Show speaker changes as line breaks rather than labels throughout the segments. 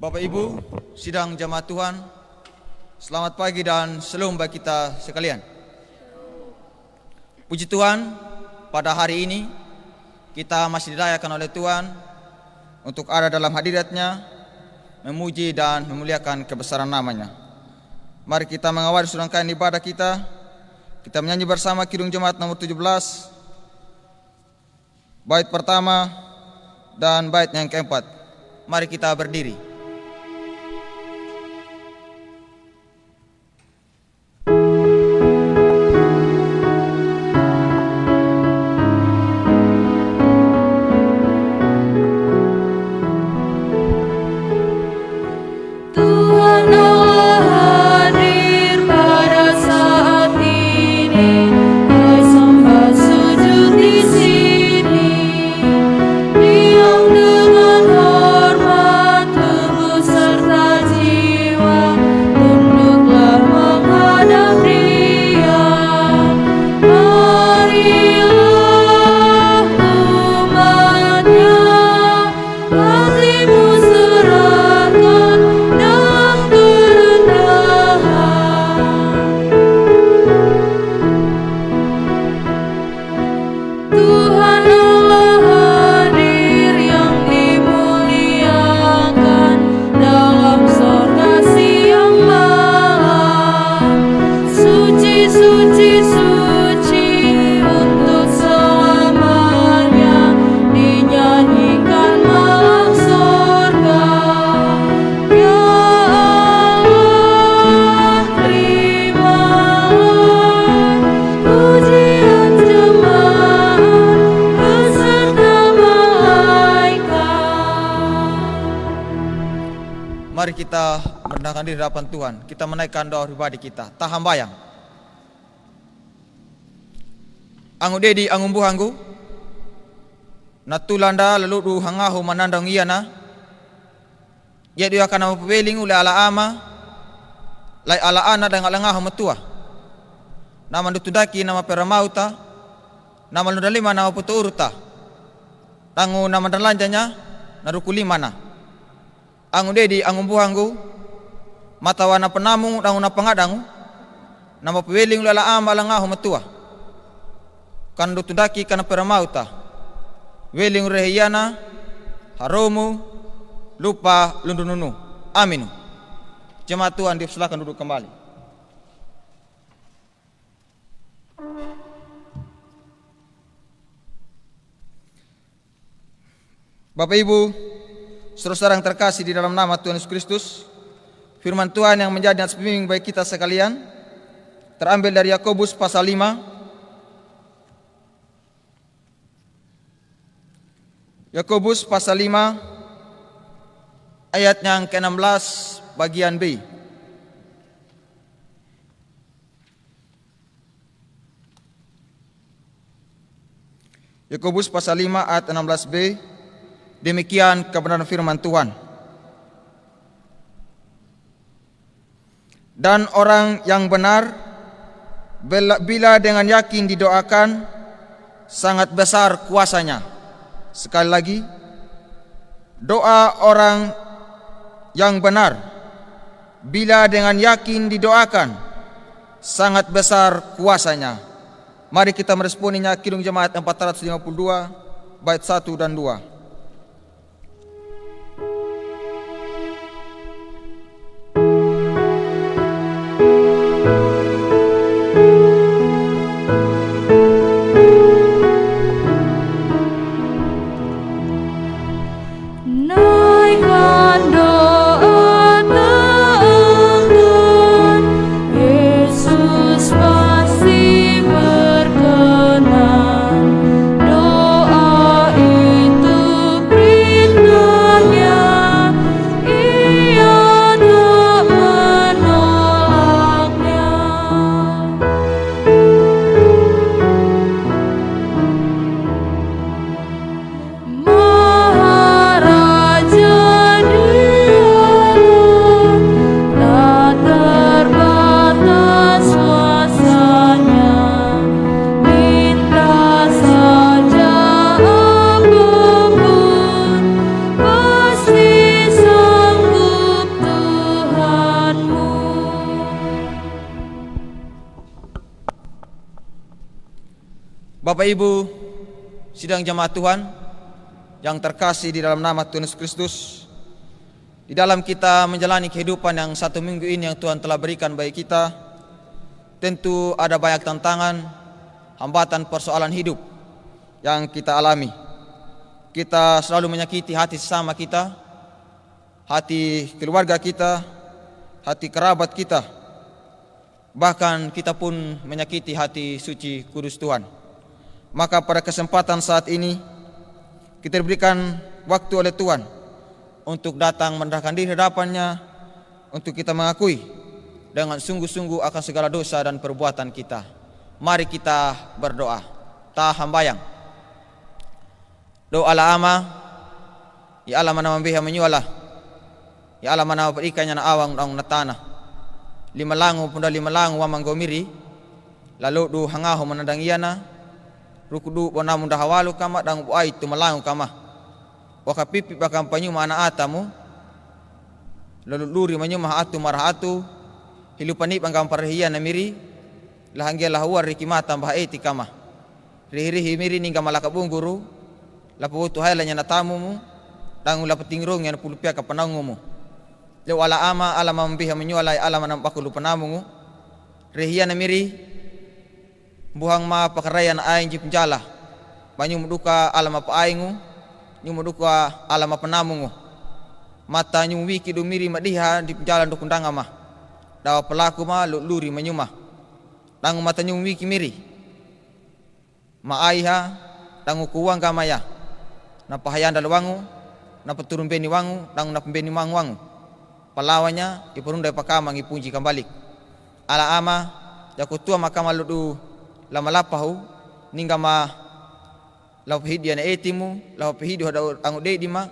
Bapak Ibu, sidang jamaah Tuhan, selamat pagi dan shalom bagi kita sekalian. Puji Tuhan, pada hari ini kita masih didayakan oleh Tuhan untuk ada dalam hadirat-Nya, memuji dan memuliakan kebesaran nama-Nya. Mari kita mengawali serangkaian ibadah kita. Kita menyanyi bersama Kidung Jemaat nomor 17, bait pertama dan bait yang keempat. Mari kita berdiri. Mari kita merendahkan diri di hadapan Tuhan. Kita menaikkan doa pribadi kita. Tahan bayang. Angu dedi angu buhanggu. Natulanda lalu du hangahu manandang iyana. Yaitu akan nama pebeling ule ala ama. Lai ala ana dan ala ngahu metua. Nama nutudaki nama peramauta. Nama nudalima nama putu uruta. Tangu nama dan lanjanya narukulimana. Angu dedi angu buhanggu matawana penamu dangu na pangadangu nama peweling lala ama langahu metua kandu tudaki kana peramauta weling rehiyana haromu lupa lundununu aminu. Jemaat Tuhan dipersilakan duduk kembali. Bapak Ibu, saudara-saudara yang terkasih di dalam nama Tuhan Yesus Kristus, firman Tuhan yang menjadi atas pembimbing bagi kita sekalian terambil dari Yakobus pasal 5. Yakobus pasal 5 ayat yang ke-16 bagian B. Yakobus pasal 5 ayat 16b. Demikian kebenaran firman Tuhan. Dan orang yang benar bila dengan yakin didoakan, sangat besar kuasanya. Sekali lagi, doa orang yang benar bila dengan yakin didoakan, sangat besar kuasanya. Mari kita meresponinya. Kidung Jemaat 452 bait 1 dan 2.
Doa itu
Bapak Ibu, sidang jemaat Tuhan yang terkasih di dalam nama Tuhan Yesus Kristus, di dalam kita menjalani kehidupan yang satu minggu ini yang Tuhan telah berikan bagi kita, tentu ada banyak tantangan, hambatan, persoalan hidup yang kita alami. Kita selalu menyakiti hati sesama kita, hati keluarga kita, hati kerabat kita, bahkan kita pun menyakiti hati suci kudus Tuhan. Maka pada kesempatan saat ini kita diberikan waktu oleh Tuhan untuk datang merendahkan diri hadapannya, untuk kita mengakui dengan sungguh-sungguh akan segala dosa dan perbuatan kita. Mari kita berdoa. Tahambayang. Doa la ama, ya Allah mana mambiha menyuala, ya Allah mana berikannya na awang dang na tanah. Lima langu punda lima langu wa manggomiri, lalu du hangaho menandang iyana, rukudu bona munda hawalu kama dang buai tu malangu kama. Waka pipi bakam panyu mana atamu, lalu luri manyuma atu marah atu, hilupani bangkam parhiya namiri, lahanggia lahuar rikimata mbah eti kama. Rihi miri ningga malaka bungguru, lapu tu hailanya natamumu, dangu lapeting rong yang pulupia kapanangumu. Lew ala ama ala mambiha menyualai ala manampaku lupanamungu, rihiya namiri, buhang ma pakarayan aing jip jala banyu muduka alama pa aingu nyu muduka alama penamungu mata nyu wiki dumiri madiha di jalan dukundanga ma dawa pelaku ma luri manyuma dangu mata nyu wiki miri ma aiha dangu kuwang kamaya na pahayan dalwangu na peturun beni wangu dangu na pembeni wangu palawanya ipurunda pakama ngipunji kembali ala ama yakutua makama ludu lama lapahu ningga ma lapahidi ana etimu lapahidi hada angu dedi ma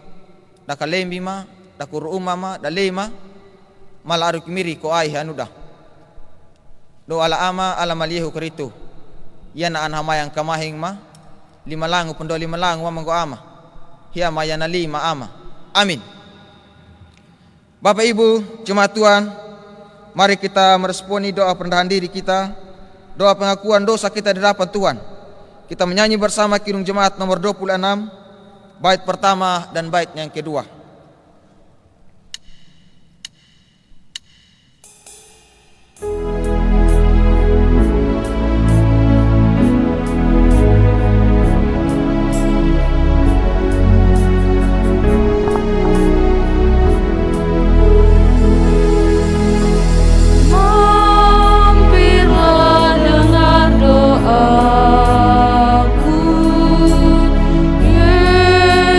dakalembi ma dakuru umama dalema malaru kimiri ko ai hanuda do ala ama ala malihu keritu yana an hamayang kamahing ma lima langu pendo lima langu wa manggo ama hiya mayana lima ama amin. Bapak Ibu jemaat Tuhan, mari kita meresponi doa perendahan diri kita, doa pengakuan dosa kita di hadapan Tuhan. Kita menyanyi bersama Kidung Jemaat nomor 26, bait pertama dan bait yang kedua.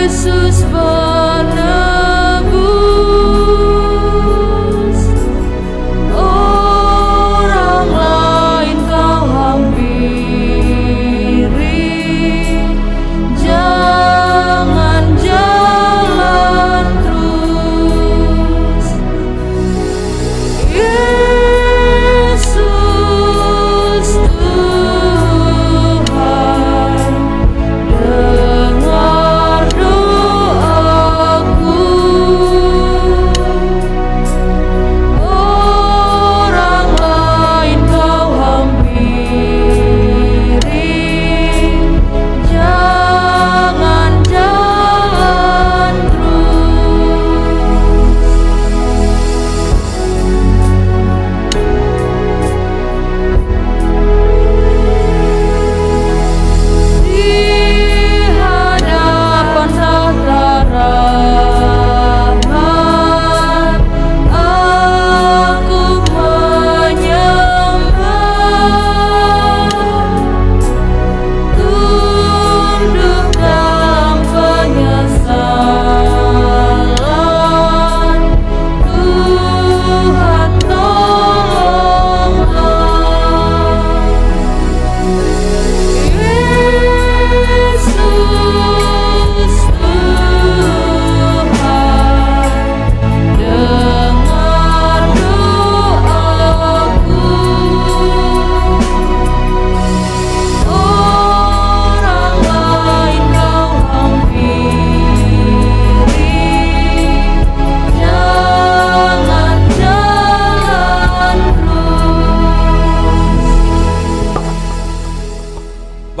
Yesus benar.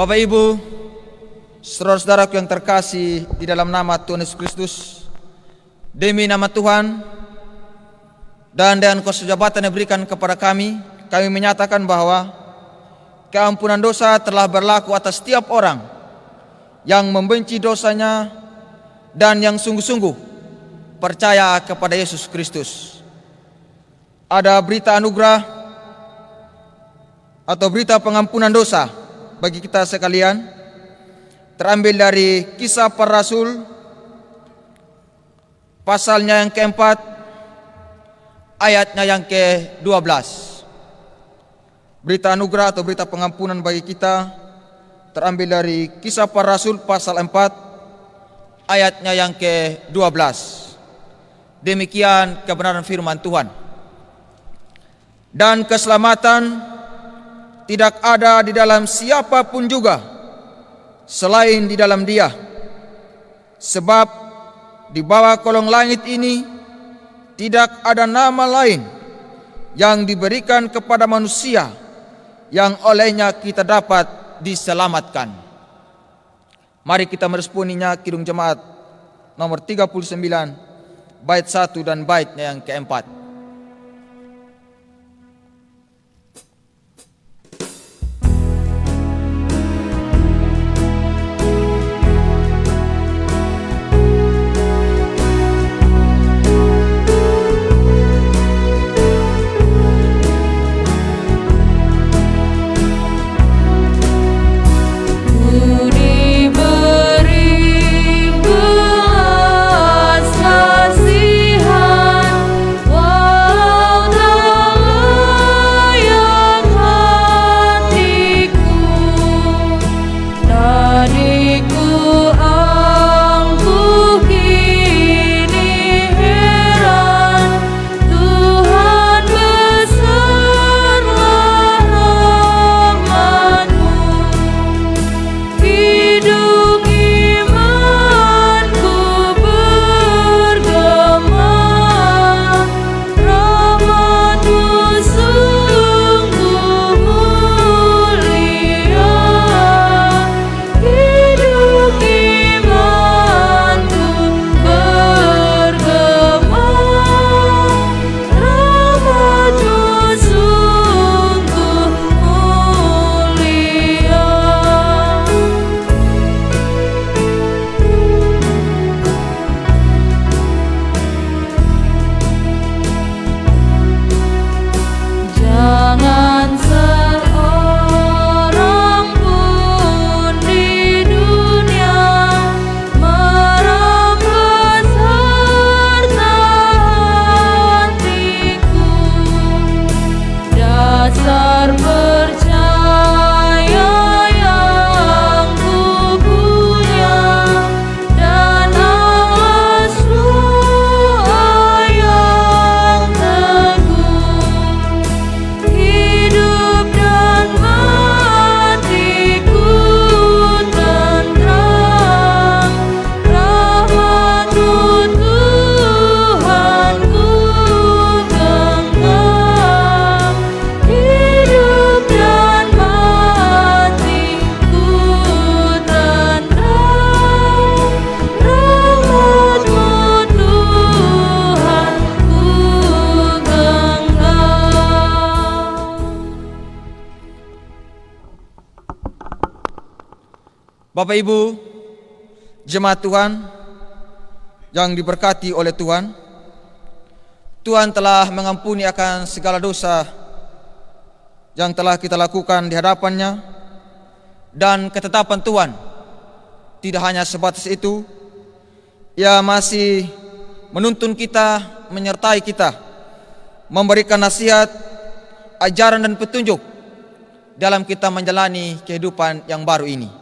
Bapak Ibu, saudara-saudaraku yang terkasih di dalam nama Tuhan Yesus Kristus, demi nama Tuhan dan dengan kuasa jabatan yang diberikan kepada kami menyatakan bahwa keampunan dosa telah berlaku atas setiap orang yang membenci dosanya dan yang sungguh-sungguh percaya kepada Yesus Kristus. Ada berita anugerah atau berita pengampunan dosa bagi kita sekalian, terambil dari Kisah Para Rasul pasalnya yang keempat, ayatnya yang ke-12. Berita anugerah atau berita pengampunan bagi kita terambil dari Kisah Para Rasul pasal 4, ayatnya yang ke-12. Demikian kebenaran firman Tuhan. Dan keselamatan tidak ada di dalam siapapun juga selain di dalam Dia. Sebab di bawah kolong langit ini tidak ada nama lain yang diberikan kepada manusia yang olehnya kita dapat diselamatkan. Mari kita meresponinya Kidung Jemaat nomor 39 bait 1 dan baitnya yang keempat. Bapak Ibu, jemaat Tuhan yang diberkati oleh Tuhan, Tuhan telah mengampuni akan segala dosa yang telah kita lakukan di hadapannya, dan ketetapan Tuhan tidak hanya sebatas itu, Ia masih menuntun kita, menyertai kita, memberikan nasihat, ajaran dan petunjuk dalam kita menjalani kehidupan yang baru ini.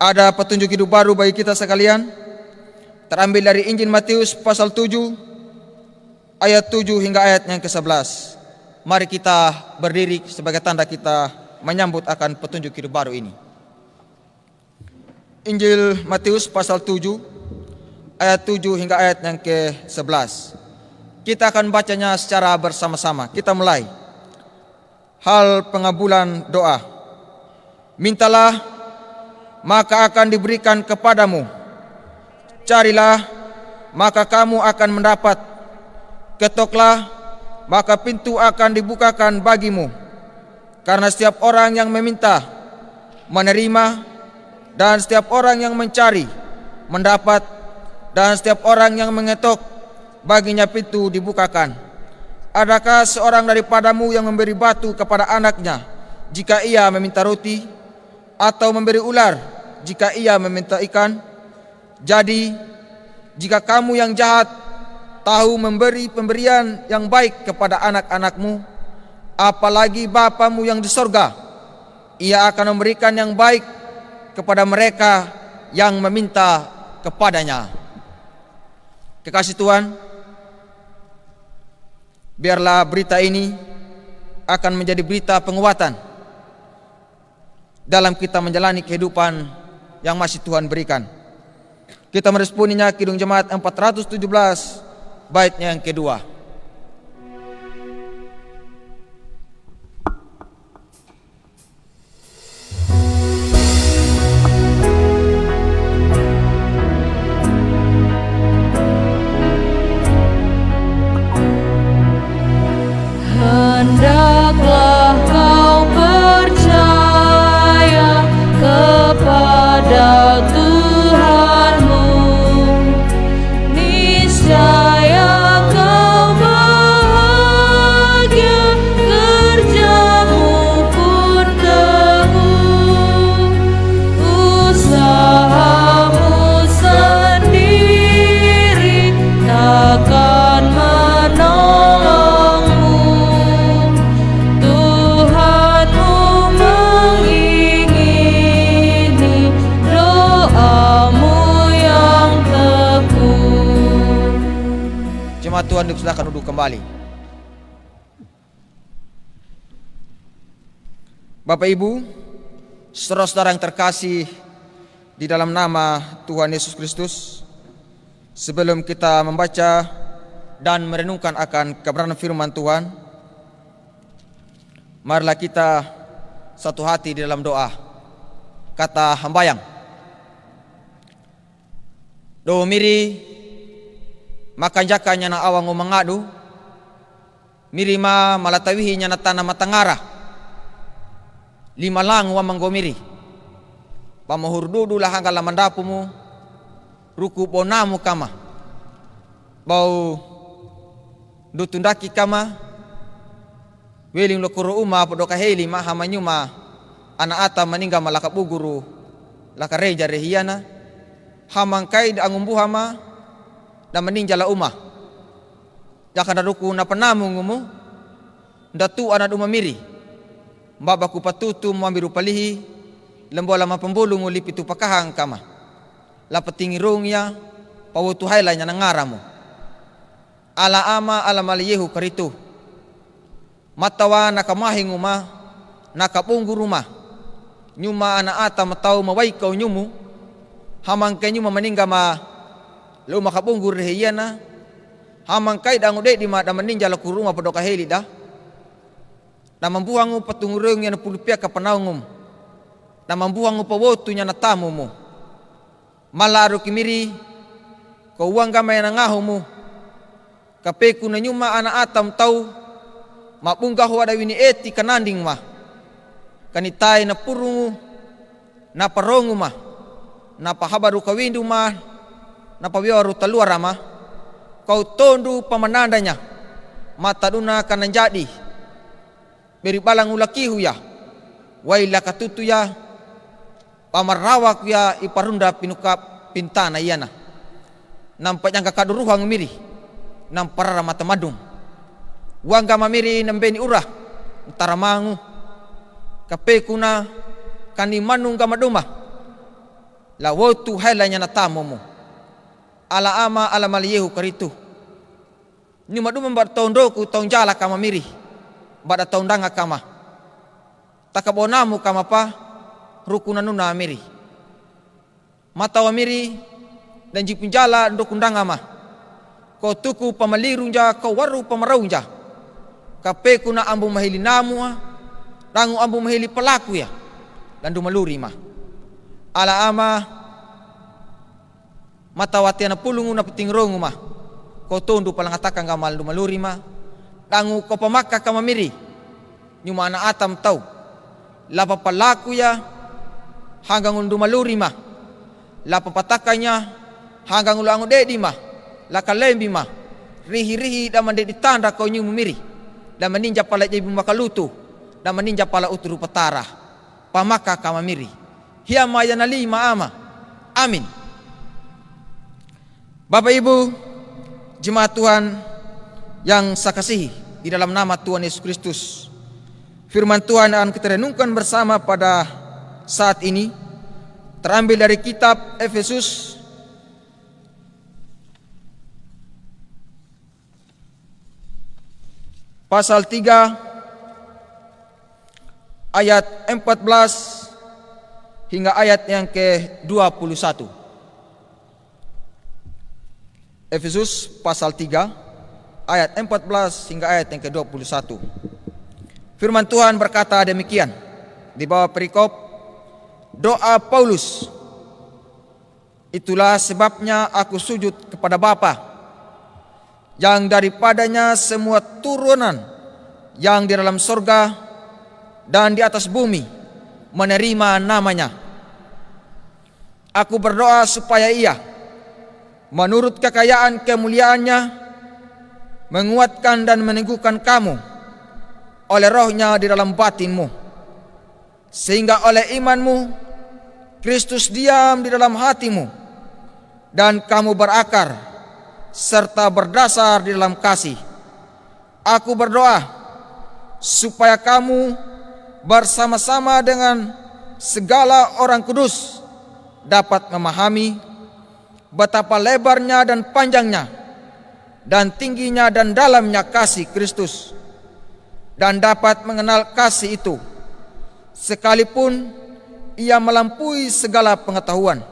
Ada petunjuk hidup baru bagi kita sekalian, terambil dari Injil Matius pasal 7 ayat 7 hingga ayat yang ke-11. Mari kita berdiri sebagai tanda kita menyambut akan petunjuk hidup baru ini. Injil Matius pasal 7 ayat 7 hingga ayat yang ke-11. Kita akan bacanya secara bersama-sama. Kita mulai. Hal pengabulan doa. Mintalah maka akan diberikan kepadamu. Carilah, maka kamu akan mendapat. Ketoklah, maka pintu akan dibukakan bagimu. Karena setiap orang yang meminta, menerima, dan setiap orang yang mencari, mendapat, dan setiap orang yang mengetok, baginya pintu dibukakan. Adakah seorang daripadamu yang memberi batu kepada anaknya jika ia meminta roti, atau memberi ular jika ia meminta ikan? Jadi, jika kamu yang jahat tahu memberi pemberian yang baik kepada anak-anakmu, apalagi Bapamu yang di sorga, ia akan memberikan yang baik kepada mereka yang meminta kepadanya. Kekasih Tuhan, biarlah berita ini akan menjadi berita penguatan dalam kita menjalani kehidupan yang masih Tuhan berikan. Kita meresponinya Kidung Jemaat 417 baitnya yang kedua.
Hendaklah kau percaya kepada Tuhanmu, niscaya kau bahagia, kerjamu pun teguh, usahamu sendiri takkan menolongmu. Tuhanmu mengingini doamu yang teguh.
Jemaat Tuhan dipersilakan duduk kembali. Bapak Ibu, saudara-saudara yang terkasih di dalam nama Tuhan Yesus Kristus, sebelum kita membaca dan merenungkan akan kebenaran firman Tuhan, marilah kita satu hati di dalam doa. Kata hambayang, do miri makan jakanya na awang umangadu, miri ma malatawihi nya na tanah matangara, lima lang wa manggomiri, pamahurdudu lah hanggal mandapumu, ruku bonamu kama, bau dutundaki kama, weling lokuro uma podoka heli ma hamanyuma, ana ata maningga malaka buguru, laka reja rehiana, hamangkai da angumbu hama, da meninjala uma, jaka daruku na penamu ngumu, datu ana umamiri, mbabaku patutu mwambiru palihi, lembola mapembulu ngulipitu pakahang kama, lapetingi rungya, pawutu hailanya nangaramu, ala ama ala maliyehu karitu, matawa nakamahi nguma, nakapunggu rumah, nyuma ana ata matau mawai kau nyumu, hamangkai nyuma meningga ma, lu makapunggu rehiyana, hamangkai dangude di ma da meninjala ku rumah podoka heli dah, na mambuhangu patungurung yang pulupia kapanaungum, na mambuhangu pawotu nya natamumu, malaru kimiri, kau uang gamay nangahumu, kapeku na nyuma ana atam tau, mapunggah wada wini eti kananding mah, kanitai na purungu, na parongu mah, na pahabaru kawindu mah, na pawiwaru taluara mah, kau tondu pamanandanya, mata duna kanan jadi, beri balang ulakihu ya, waila katutu ya, pamarawak ya iparunda pinukap pintana iyana, nampaknya kakaduruhang miri, namparara mata madum, wangga mamiri nambeni urah, taramangu, kapekuna kani manung kamaduma, lawotu hailanya natamumu, ala ama ala maliyehu karitu, ni maduma mbak taundoku taun jala kama miri, bada taundanga kama, takabonamu kama pa, rukunanuna miri, matawa miri dan jipinjala ndokundanga ma, kau tuku pamalirunja kau waru pamaraunja, kapeku na ambu mahili namu rangu ambu mahili pelaku ya, landu maluri ma, ala ama matawatiana pulungu na putingrongu ma ko tondu palangatakan gamal dumaluri ma dangu ko pamakka kamamiri nyuma ana atam tau lapa palaku ya hanggang dumaluri ma lapa patakanya hanggang ulangu dedi ma lakalembi ma rihi-rihi dan mendedi tanda kau nyu miri dan meninja pala jadi makalutu dan meninja pala uturu petara pamaka kamamiri hiya mayana lima ama amin. Bapak Ibu jemaat Tuhan yang saya kasihi, di dalam nama Tuhan Yesus Kristus, firman Tuhan akan kita renungkan bersama pada saat ini terambil dari kitab Efesus pasal 3 ayat 14 hingga ayat yang ke-21. Efesus pasal 3 ayat 14 hingga ayat yang ke-21. Firman Tuhan berkata demikian di bawah perikop doa Paulus. Itulah sebabnya aku sujud kepada Bapa, yang daripadanya semua turunan yang di dalam sorga dan di atas bumi menerima namanya. Aku berdoa supaya Ia menurut kekayaan kemuliaannya menguatkan dan meneguhkan kamu oleh rohnya di dalam batinmu, sehingga oleh imanmu Kristus diam di dalam hatimu dan kamu berakar serta berdasar di dalam kasih. Aku berdoa supaya kamu bersama-sama dengan segala orang kudus dapat memahami betapa lebarnya dan panjangnya dan tingginya dan dalamnya kasih Kristus, dan dapat mengenal kasih itu sekalipun ia melampaui segala pengetahuan.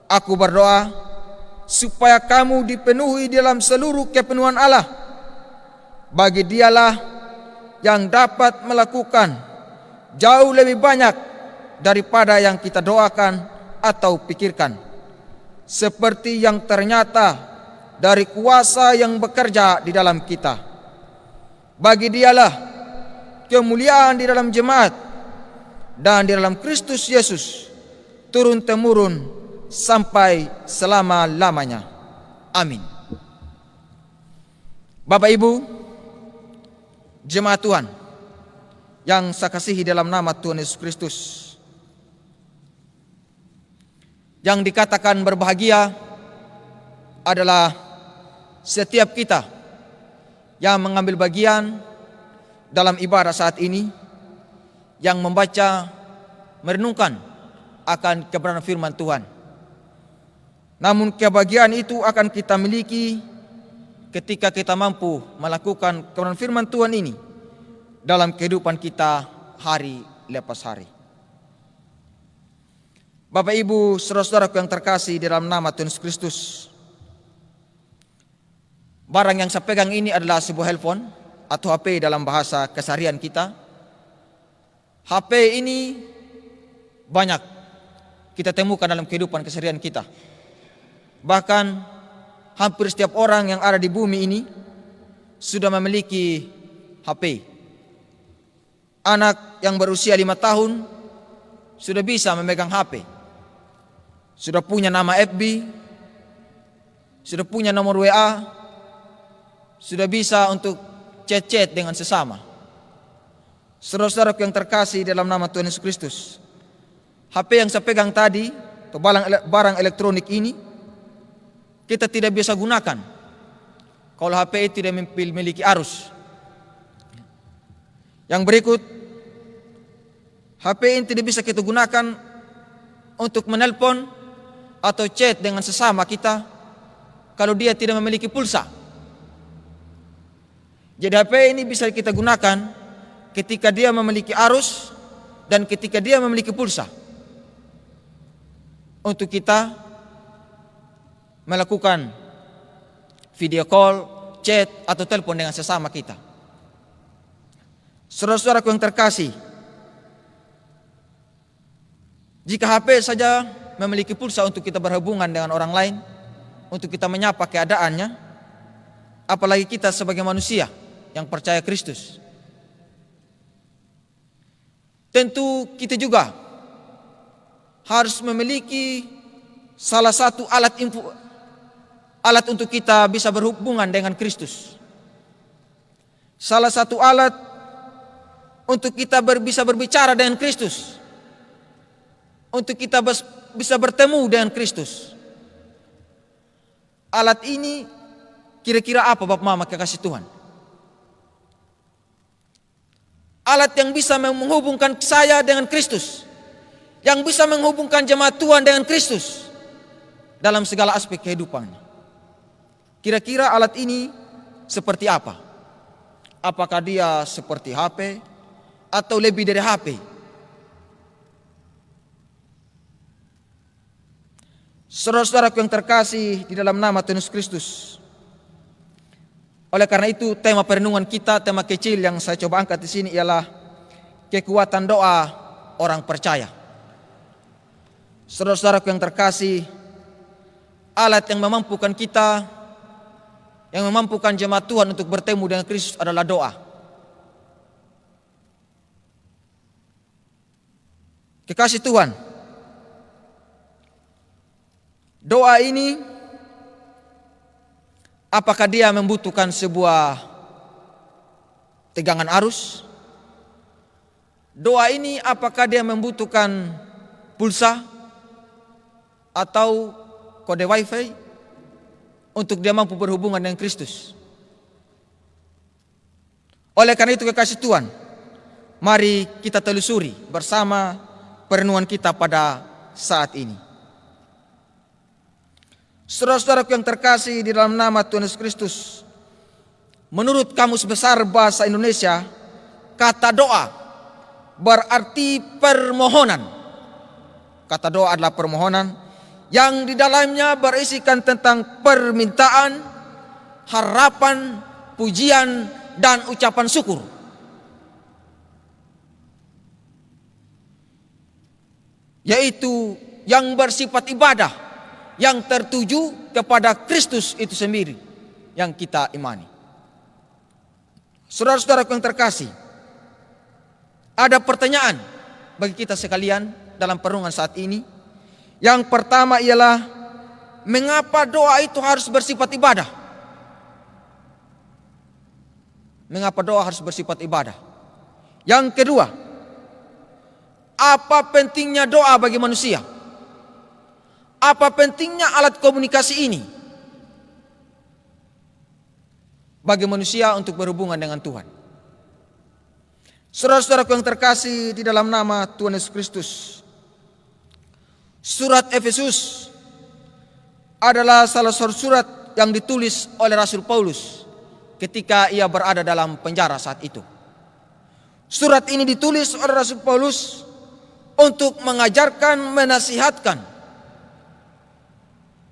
Aku berdoa supaya kamu dipenuhi dalam seluruh kepenuhan Allah. Bagi Dialah yang dapat melakukan jauh lebih banyak daripada yang kita doakan atau pikirkan, seperti yang ternyata dari kuasa yang bekerja di dalam kita. Bagi Dialah kemuliaan di dalam jemaat dan di dalam Kristus Yesus turun-temurun sampai selama-lamanya. Amin. Bapak Ibu jemaat Tuhan yang saya kasihi dalam nama Tuhan Yesus Kristus, yang dikatakan berbahagia adalah setiap kita yang mengambil bagian dalam ibadah saat ini, yang membaca, merenungkan akan kebenaran firman Tuhan. Namun kebahagiaan itu akan kita miliki ketika kita mampu melakukan kebenaran firman Tuhan ini dalam kehidupan kita hari lepas hari. Bapak Ibu saudara-saudaraku yang terkasih di dalam nama Tuhan Yesus Kristus, barang yang saya pegang ini adalah sebuah handphone atau HP dalam bahasa keseharian kita. HP ini banyak kita temukan dalam kehidupan keseharian kita. Bahkan hampir setiap orang yang ada di bumi ini sudah memiliki HP. Anak yang berusia 5 tahun sudah bisa memegang HP. Sudah punya nama FB, sudah punya nomor WA, sudah bisa untuk chat-chat dengan sesama. Saudara-saudaraku yang terkasih dalam nama Tuhan Yesus Kristus, HP yang saya pegang tadi, atau barang elektronik ini, kita tidak bisa gunakan kalau HP itu tidak memiliki arus. Yang berikut, HP ini tidak bisa kita gunakan untuk menelpon atau chat dengan sesama kita kalau dia tidak memiliki pulsa. Jadi HP ini bisa kita gunakan ketika dia memiliki arus dan ketika dia memiliki pulsa untuk kita melakukan video call, chat atau telepon dengan sesama kita. Saudara-saudaraku yang terkasih, Jika HP saja memiliki pulsa untuk kita berhubungan dengan orang lain, untuk kita menyapa keadaannya, apalagi kita sebagai manusia yang percaya Kristus. Tentu kita juga harus memiliki salah satu alat untuk kita bisa berhubungan dengan Kristus. Salah satu alat untuk kita bisa berbicara dengan Kristus, untuk kita bisa bertemu dengan Kristus. Alat ini kira-kira apa Bapak Mama kekasih Tuhan? Alat yang bisa menghubungkan saya dengan Kristus, yang bisa menghubungkan jemaat Tuhan dengan Kristus dalam segala aspek kehidupannya. Kira-kira alat ini seperti apa? Apakah dia seperti HP atau lebih dari HP? Saudara-saudaraku yang terkasih di dalam nama Tuhan Yesus Kristus, oleh karena itu tema perenungan kita, tema kecil yang saya coba angkat di sini ialah kekuatan doa orang percaya. Saudara-saudaraku yang terkasih, alat yang memampukan kita, yang memampukan jemaat Tuhan untuk bertemu dengan Kristus adalah doa. Kekasih Tuhan, doa ini apakah dia membutuhkan sebuah tegangan arus? Doa ini apakah dia membutuhkan pulsa atau kode wifi untuk dia mampu berhubungan dengan Kristus? Oleh karena itu kekasih Tuhan, mari kita telusuri bersama perenungan kita pada saat ini. Saudara-saudaraku yang terkasih di dalam nama Tuhan Yesus Kristus, menurut Kamus Besar Bahasa Indonesia, kata doa berarti permohonan. Kata doa adalah permohonan yang di dalamnya berisikan tentang permintaan, harapan, pujian, dan ucapan syukur. Yaitu yang bersifat ibadah, yang tertuju kepada Kristus itu sendiri yang kita imani. Saudara-saudaraku yang terkasih, ada pertanyaan bagi kita sekalian dalam perenungan saat ini. Yang pertama ialah, mengapa doa itu harus bersifat ibadah? Mengapa doa harus bersifat ibadah? Yang kedua, apa pentingnya doa bagi manusia? Apa pentingnya alat komunikasi ini bagi manusia untuk berhubungan dengan Tuhan? Saudara-saudaraku yang terkasih di dalam nama Tuhan Yesus Kristus, surat Efesus adalah salah satu surat yang ditulis oleh Rasul Paulus ketika ia berada dalam penjara saat itu. Surat ini ditulis oleh Rasul Paulus untuk mengajarkan, menasihatkan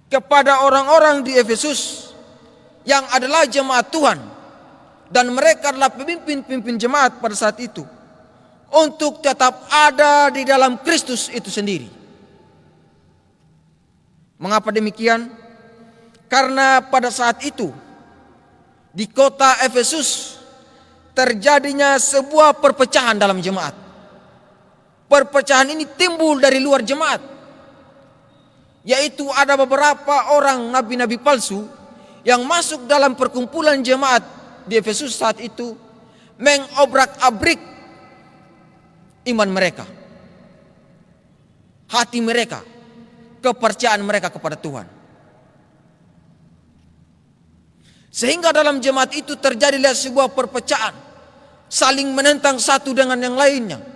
kepada orang-orang di Efesus yang adalah jemaat Tuhan, dan mereka adalah pemimpin-pemimpin jemaat pada saat itu, untuk tetap ada di dalam Kristus itu sendiri. Mengapa demikian? Karena pada saat itu di kota Efesus terjadinya sebuah perpecahan dalam jemaat. Perpecahan ini timbul dari luar jemaat, yaitu ada beberapa orang nabi-nabi palsu yang masuk dalam perkumpulan jemaat di Efesus saat itu, mengobrak-abrik iman mereka, hati mereka, kepercayaan mereka kepada Tuhan. Sehingga dalam jemaat itu terjadilah sebuah perpecahan, saling menentang satu dengan yang lainnya.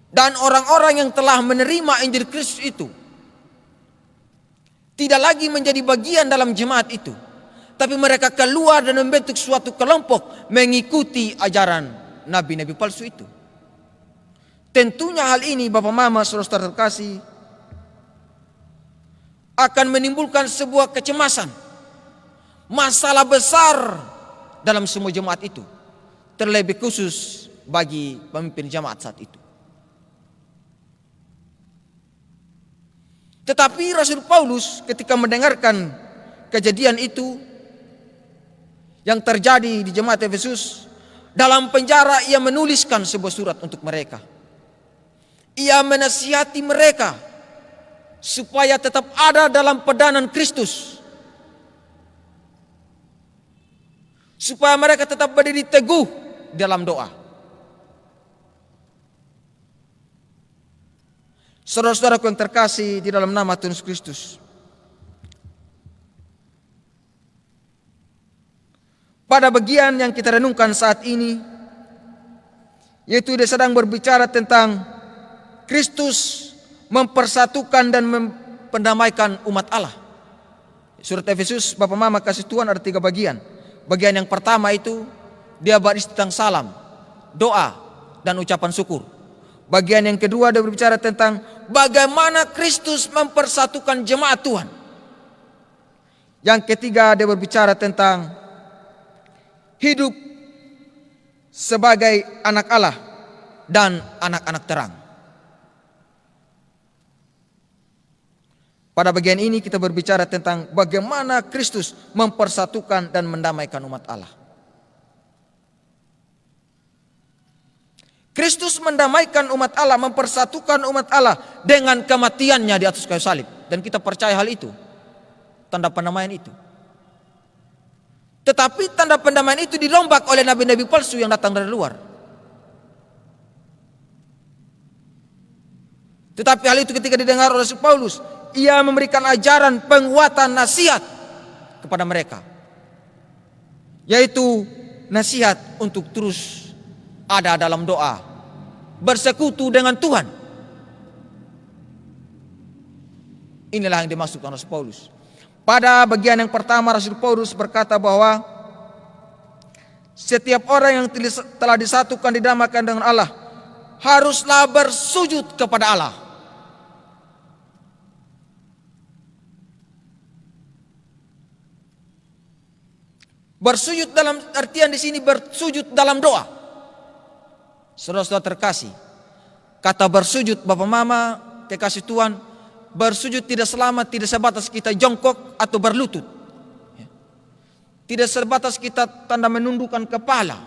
Dan orang-orang yang telah menerima Injil Kristus itu tidak lagi menjadi bagian dalam jemaat itu, tapi mereka keluar dan membentuk suatu kelompok mengikuti ajaran nabi-nabi palsu itu. Tentunya hal ini Bapak Mama saudara terkasih akan menimbulkan sebuah kecemasan, masalah besar dalam semua jemaat itu, terlebih khusus bagi pemimpin jemaat saat itu. Tetapi Rasul Paulus ketika mendengarkan kejadian itu yang terjadi di jemaat Efesus, dalam penjara ia menuliskan sebuah surat untuk mereka. Ia menasihati mereka supaya tetap ada dalam pedanan Kristus, supaya mereka tetap berdiri teguh dalam doa. Saudara-saudaraku yang terkasih di dalam nama Tuhan Yesus Kristus, pada bagian yang kita renungkan saat ini, yaitu dia sedang berbicara tentang Kristus mempersatukan dan mendamaikan umat Allah. Surat Efesus Bapak Mama kasih Tuhan ada 3 bagian. Bagian yang pertama itu dia bahas tentang salam, doa, dan ucapan syukur. Bagian yang kedua dia berbicara tentang bagaimana Kristus mempersatukan jemaat Tuhan. Yang ketiga dia berbicara tentang hidup sebagai anak Allah dan anak-anak terang. Pada bagian ini kita berbicara tentang bagaimana Kristus mempersatukan dan mendamaikan umat Allah. Kristus mendamaikan umat Allah, mempersatukan umat Allah dengan kematiannya di atas kayu salib. Dan kita percaya hal itu, tanda pendamaian itu. Tetapi tanda pendamaian itu dirombak oleh nabi-nabi palsu yang datang dari luar. Tetapi hal itu ketika didengar oleh Rasul Paulus, ia memberikan ajaran penguatan nasihat kepada mereka, yaitu nasihat untuk terus ada dalam doa, bersekutu dengan Tuhan. Inilah yang dimaksudkan Rasul Paulus. Pada bagian yang pertama Rasul Paulus berkata bahwa setiap orang yang telah disatukan didamaikan dengan Allah haruslah bersujud kepada Allah. Bersujud dalam artian di sini bersujud dalam doa. Saudara-saudara terkasih, kata bersujud Bapak Mama kekasih Tuhan, bersujud tidak sebatas kita jongkok atau berlutut. Tidak sebatas kita tanda menundukkan kepala.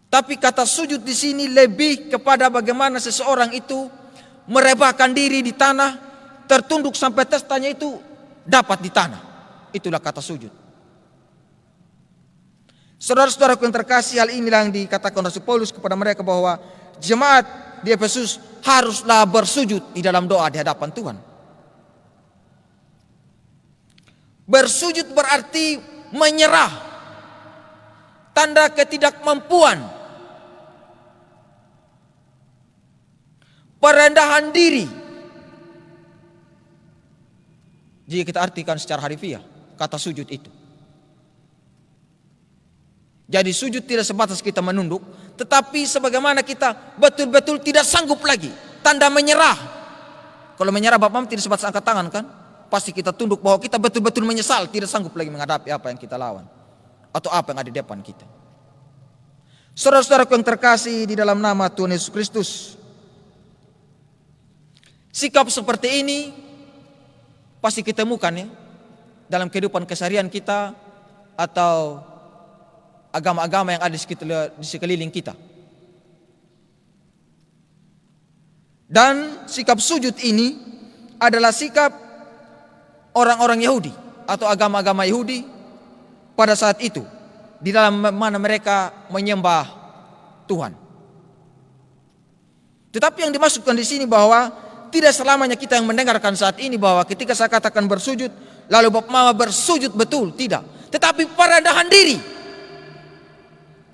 Tapi kata sujud di sini lebih kepada bagaimana seseorang itu merebahkan diri di tanah, tertunduk sampai testanya itu dapat di tanah. Itulah kata sujud. Saudara-saudaraku yang terkasih, hal inilah yang dikatakan Rasul Paulus kepada mereka bahwa jemaat di Efesus haruslah bersujud di dalam doa di hadapan Tuhan. Bersujud berarti menyerah, tanda ketidakmampuan, perendahan diri. Jika kita artikan secara harfiah kata sujud itu. Jadi sujud tidak sebatas kita menunduk, tetapi sebagaimana kita betul-betul tidak sanggup lagi, tanda menyerah. Kalau menyerah Bapak tidak sebatas angkat tangan kan? Pasti kita tunduk bahwa kita betul-betul menyesal, tidak sanggup lagi menghadapi apa yang kita lawan atau apa yang ada di depan kita. Saudara-saudaraku yang terkasih di dalam nama Tuhan Yesus Kristus, sikap seperti ini pasti kita temukan ya dalam kehidupan keseharian kita atau agama-agama yang ada di sekeliling kita. Dan sikap sujud ini adalah sikap orang-orang Yahudi atau agama-agama Yahudi pada saat itu, di dalam mana mereka menyembah Tuhan. Tetapi yang dimaksudkan di sini bahwa tidak selamanya kita yang mendengarkan saat ini bahwa ketika saya katakan bersujud, lalu Bapak Mama bersujud betul, tidak. Tetapi perendahan diri,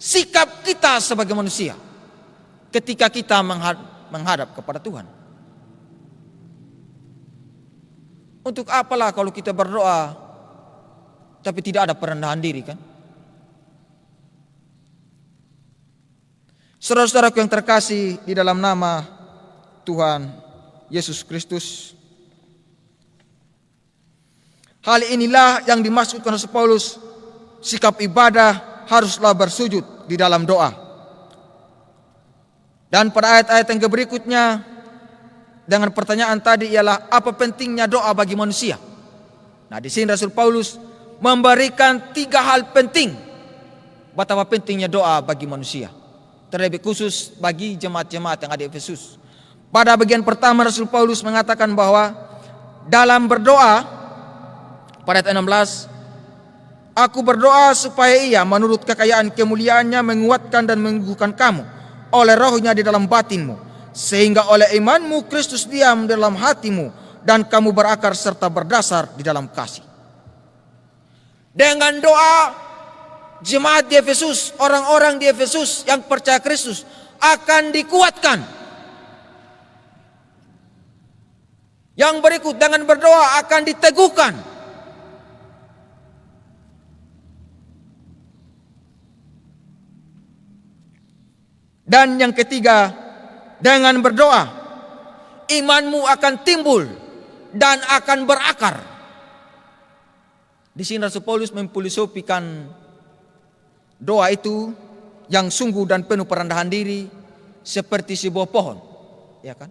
sikap kita sebagai manusia ketika kita menghadap kepada Tuhan. Untuk apalah kalau kita berdoa tapi tidak ada perendahan diri kan? Saudara-saudaraku yang terkasih di dalam nama Tuhan Yesus Kristus, hal inilah yang dimaksudkan Rasul Paulus, sikap ibadah haruslah bersujud di dalam doa. Dan pada ayat-ayat yang berikutnya dengan pertanyaan tadi ialah apa pentingnya doa bagi manusia. Nah, di sini Rasul Paulus memberikan 3 hal penting betapa pentingnya doa bagi manusia, terlebih khusus bagi jemaat-jemaat yang ada di Efesus. Pada bagian pertama Rasul Paulus mengatakan bahwa dalam berdoa, pada ayat 16, aku berdoa supaya Ia menurut kekayaan kemuliaannya menguatkan dan meneguhkan kamu oleh rohnya di dalam batinmu, sehingga oleh imanmu Kristus diam dalam hatimu dan kamu berakar serta berdasar di dalam kasih. Dengan doa, jemaat di Efesus, orang-orang di Efesus yang percaya Kristus akan dikuatkan. Yang berikut, dengan berdoa akan diteguhkan. Dan yang ketiga, dengan berdoa imanmu akan timbul dan akan berakar. Di sini Rasul Paulus memfilosofikan doa itu yang sungguh dan penuh perendahan diri seperti sebuah pohon, ya kan?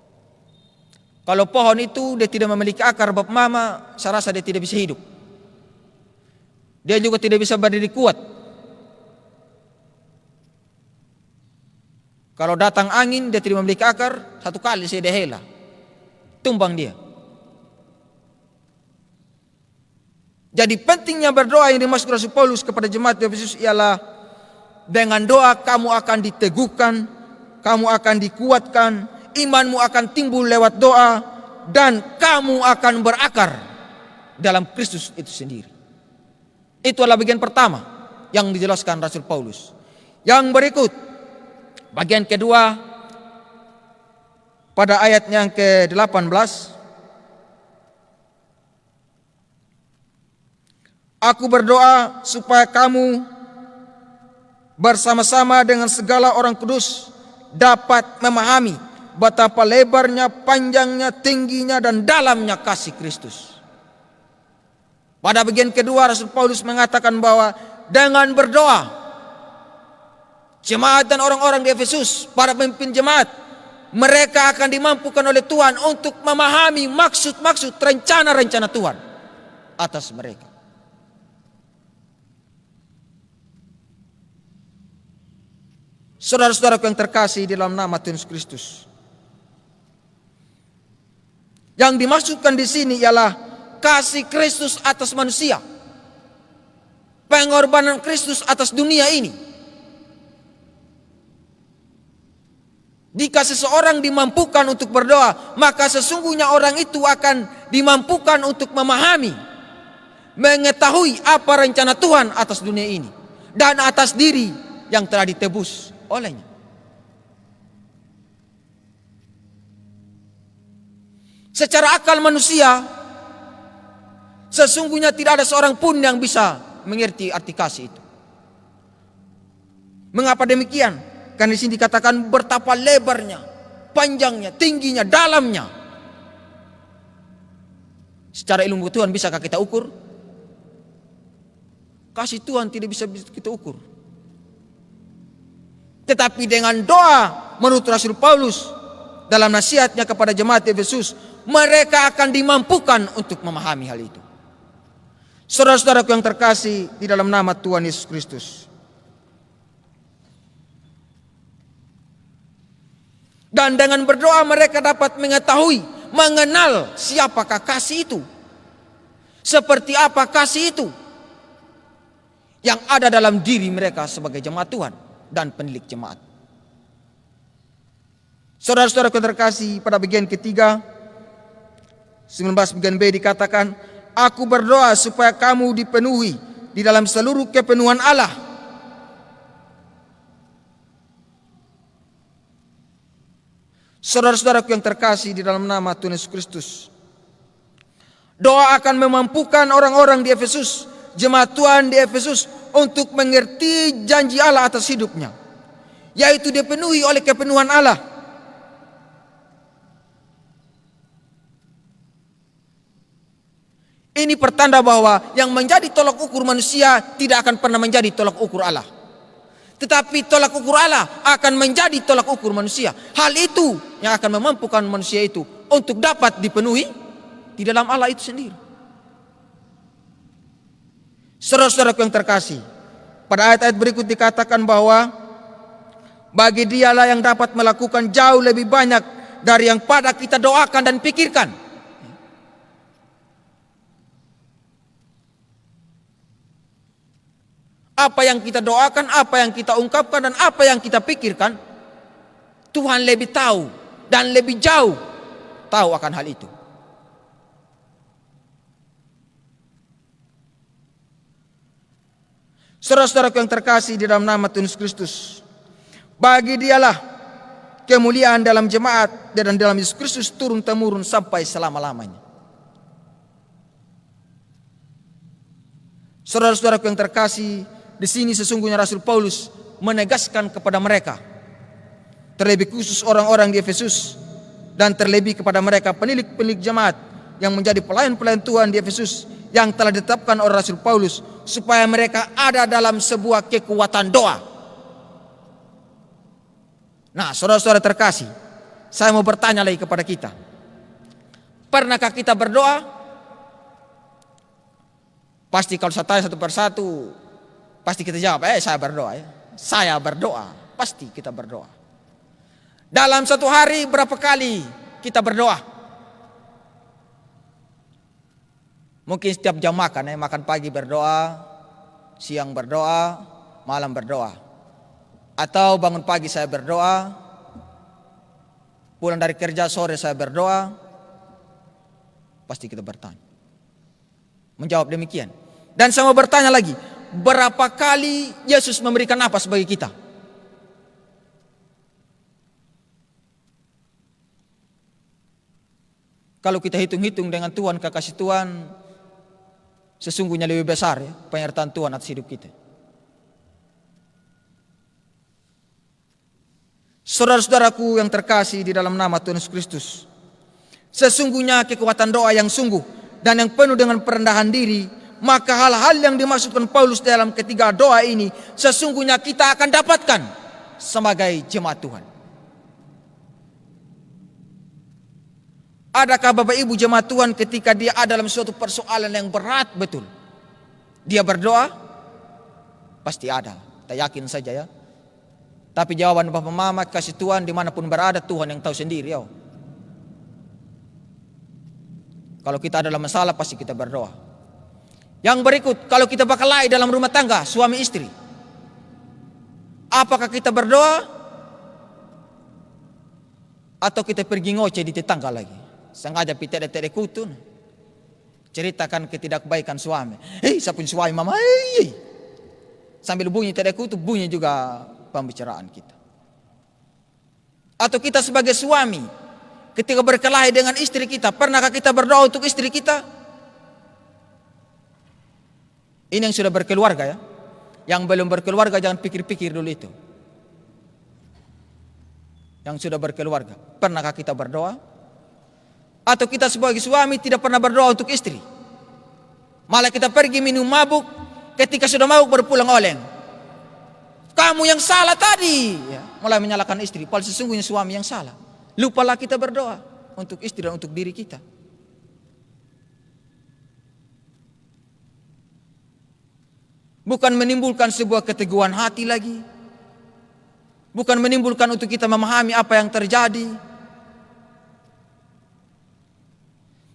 Kalau pohon itu dia tidak memiliki akar, Bapak Mama, saya rasa dia tidak bisa hidup. Dia juga tidak bisa berdiri kuat. Kalau datang angin dia tidak memiliki akar, satu kali saya dehela, tumbang dia. Jadi pentingnya berdoa yang dimaksud Rasul Paulus kepada jemaat di Efesus ialah dengan doa kamu akan diteguhkan, kamu akan dikuatkan, imanmu akan timbul lewat doa, dan kamu akan berakar dalam Kristus itu sendiri. Itu adalah bagian pertama yang dijelaskan Rasul Paulus. Yang berikut, bagian kedua pada ayat yang ke-18. Aku berdoa supaya kamu bersama-sama dengan segala orang kudus dapat memahami betapa lebarnya, panjangnya, tingginya, dan dalamnya kasih Kristus. Pada bagian kedua Rasul Paulus mengatakan bahwa dengan berdoa, jemaat dan orang-orang di Efesus, para pemimpin jemaat, mereka akan dimampukan oleh Tuhan untuk memahami maksud-maksud rencana-rencana Tuhan atas mereka. Saudara-saudaraku yang terkasih di dalam nama Tuhan Yesus Kristus, yang dimaksudkan di sini ialah kasih Kristus atas manusia, pengorbanan Kristus atas dunia ini. Jika seseorang dimampukan untuk berdoa, maka sesungguhnya orang itu akan dimampukan untuk memahami, mengetahui apa rencana Tuhan atas dunia ini dan atas diri yang telah ditebus olehnya. Secara akal manusia, sesungguhnya tidak ada seorang pun yang bisa mengerti arti kasih itu. Mengapa demikian? Karena di sini dikatakan betapa lebarnya, panjangnya, tingginya, dalamnya. Secara ilmu Tuhan bisakah kita ukur? Kasih Tuhan tidak bisa kita ukur. Tetapi dengan doa menurut Rasul Paulus dalam nasihatnya kepada jemaat Efesus, mereka akan dimampukan untuk memahami hal itu. Saudara-saudaraku yang terkasih di dalam nama Tuhan Yesus Kristus, dan dengan berdoa mereka dapat mengetahui, mengenal siapakah kasih itu, seperti apa kasih itu yang ada dalam diri mereka sebagai jemaat Tuhan dan penilik jemaat. Saudara-saudara yang terkasih, pada bagian ketiga 19 bagian B dikatakan, aku berdoa supaya kamu dipenuhi di dalam seluruh kepenuhan Allah. Saudara-saudaraku yang terkasih di dalam nama Tuhan Yesus Kristus, doa akan memampukan orang-orang di Efesus, jemaat Tuhan di Efesus, untuk mengerti janji Allah atas hidupnya, yaitu dipenuhi oleh kepenuhan Allah. Ini pertanda bahwa yang menjadi tolak ukur manusia tidak akan pernah menjadi tolak ukur Allah, tetapi tolak ukur Allah akan menjadi tolak ukur manusia. Hal itu yang akan memampukan manusia itu untuk dapat dipenuhi di dalam Allah itu sendiri. Saudara-saudaraku yang terkasih, pada ayat-ayat berikut dikatakan bahwa bagi Dialah yang dapat melakukan jauh lebih banyak dari yang pada kita doakan dan pikirkan. Apa yang kita doakan, apa yang kita ungkapkan, dan apa yang kita pikirkan, Tuhan lebih tahu dan lebih jauh tahu akan hal itu. Saudara-saudaraku yang terkasih di dalam nama Tuhan Yesus Kristus, bagi Dialah kemuliaan dalam jemaat dan dalam Yesus Kristus turun-temurun sampai selama-lamanya. Saudara-saudaraku yang terkasih, di sini sesungguhnya Rasul Paulus menegaskan kepada mereka, terlebih khusus orang-orang di Efesus, dan terlebih kepada mereka penilik-penilik jemaat yang menjadi pelayan-pelayan Tuhan di Efesus, yang telah ditetapkan oleh Rasul Paulus, supaya mereka ada dalam sebuah kekuatan doa. Nah, saudara-saudara terkasih, saya mau bertanya lagi kepada kita. Pernahkah kita berdoa? Pasti kalau saya tanya satu persatu, pasti kita jawab, saya berdoa ya. Saya berdoa, pasti kita berdoa. Dalam satu hari berapa kali kita berdoa? Mungkin setiap jam makan, makan pagi berdoa, siang berdoa, malam berdoa. Atau bangun pagi saya berdoa, pulang dari kerja sore saya berdoa. Pasti kita bertanya. Menjawab demikian. Dan saya mau bertanya lagi, berapa kali Yesus memberikan napas bagi kita? Kalau kita hitung-hitung dengan Tuhan, kekasih Tuhan, sesungguhnya lebih besar ya, penyertaan Tuhan atas hidup kita. Saudara-saudaraku yang terkasih di dalam nama Tuhan Yesus Kristus, sesungguhnya kekuatan doa yang sungguh dan yang penuh dengan perendahan diri, maka hal-hal yang dimaksudkan Paulus dalam ketiga doa ini sesungguhnya kita akan dapatkan sebagai jemaat Tuhan. Adakah Bapak Ibu jemaat Tuhan ketika dia ada dalam suatu persoalan yang berat betul, dia berdoa? Pasti ada, kita yakin saja ya. Tapi jawaban Bapak Mama kasih Tuhan, dimanapun berada Tuhan yang tahu sendiri ya. Kalau kita ada dalam masalah pasti kita berdoa. Yang berikut, kalau kita berkelahi dalam rumah tangga suami istri, apakah kita berdoa? Atau kita pergi ngoceh di tetangga lagi, sengaja pitede-tede kutun, ceritakan ketidakbaikan suami. Saya punya suami mama, sambil bunyi tede kutu, bunyi juga pembicaraan kita. Atau kita sebagai suami, ketika berkelahi dengan istri kita, pernahkah kita berdoa untuk istri kita? Ini yang sudah berkeluarga ya. Yang belum berkeluarga jangan pikir-pikir dulu itu. Yang sudah berkeluarga, pernahkah kita berdoa? Atau kita sebagai suami tidak pernah berdoa untuk istri? Malah kita pergi minum mabuk, ketika sudah mabuk baru pulang oleng. Kamu yang salah tadi ya, mulai menyalahkan istri, padahal sesungguhnya suami yang salah. Lupalah kita berdoa untuk istri dan untuk diri kita. Bukan menimbulkan sebuah keteguhan hati lagi, bukan menimbulkan untuk kita memahami apa yang terjadi,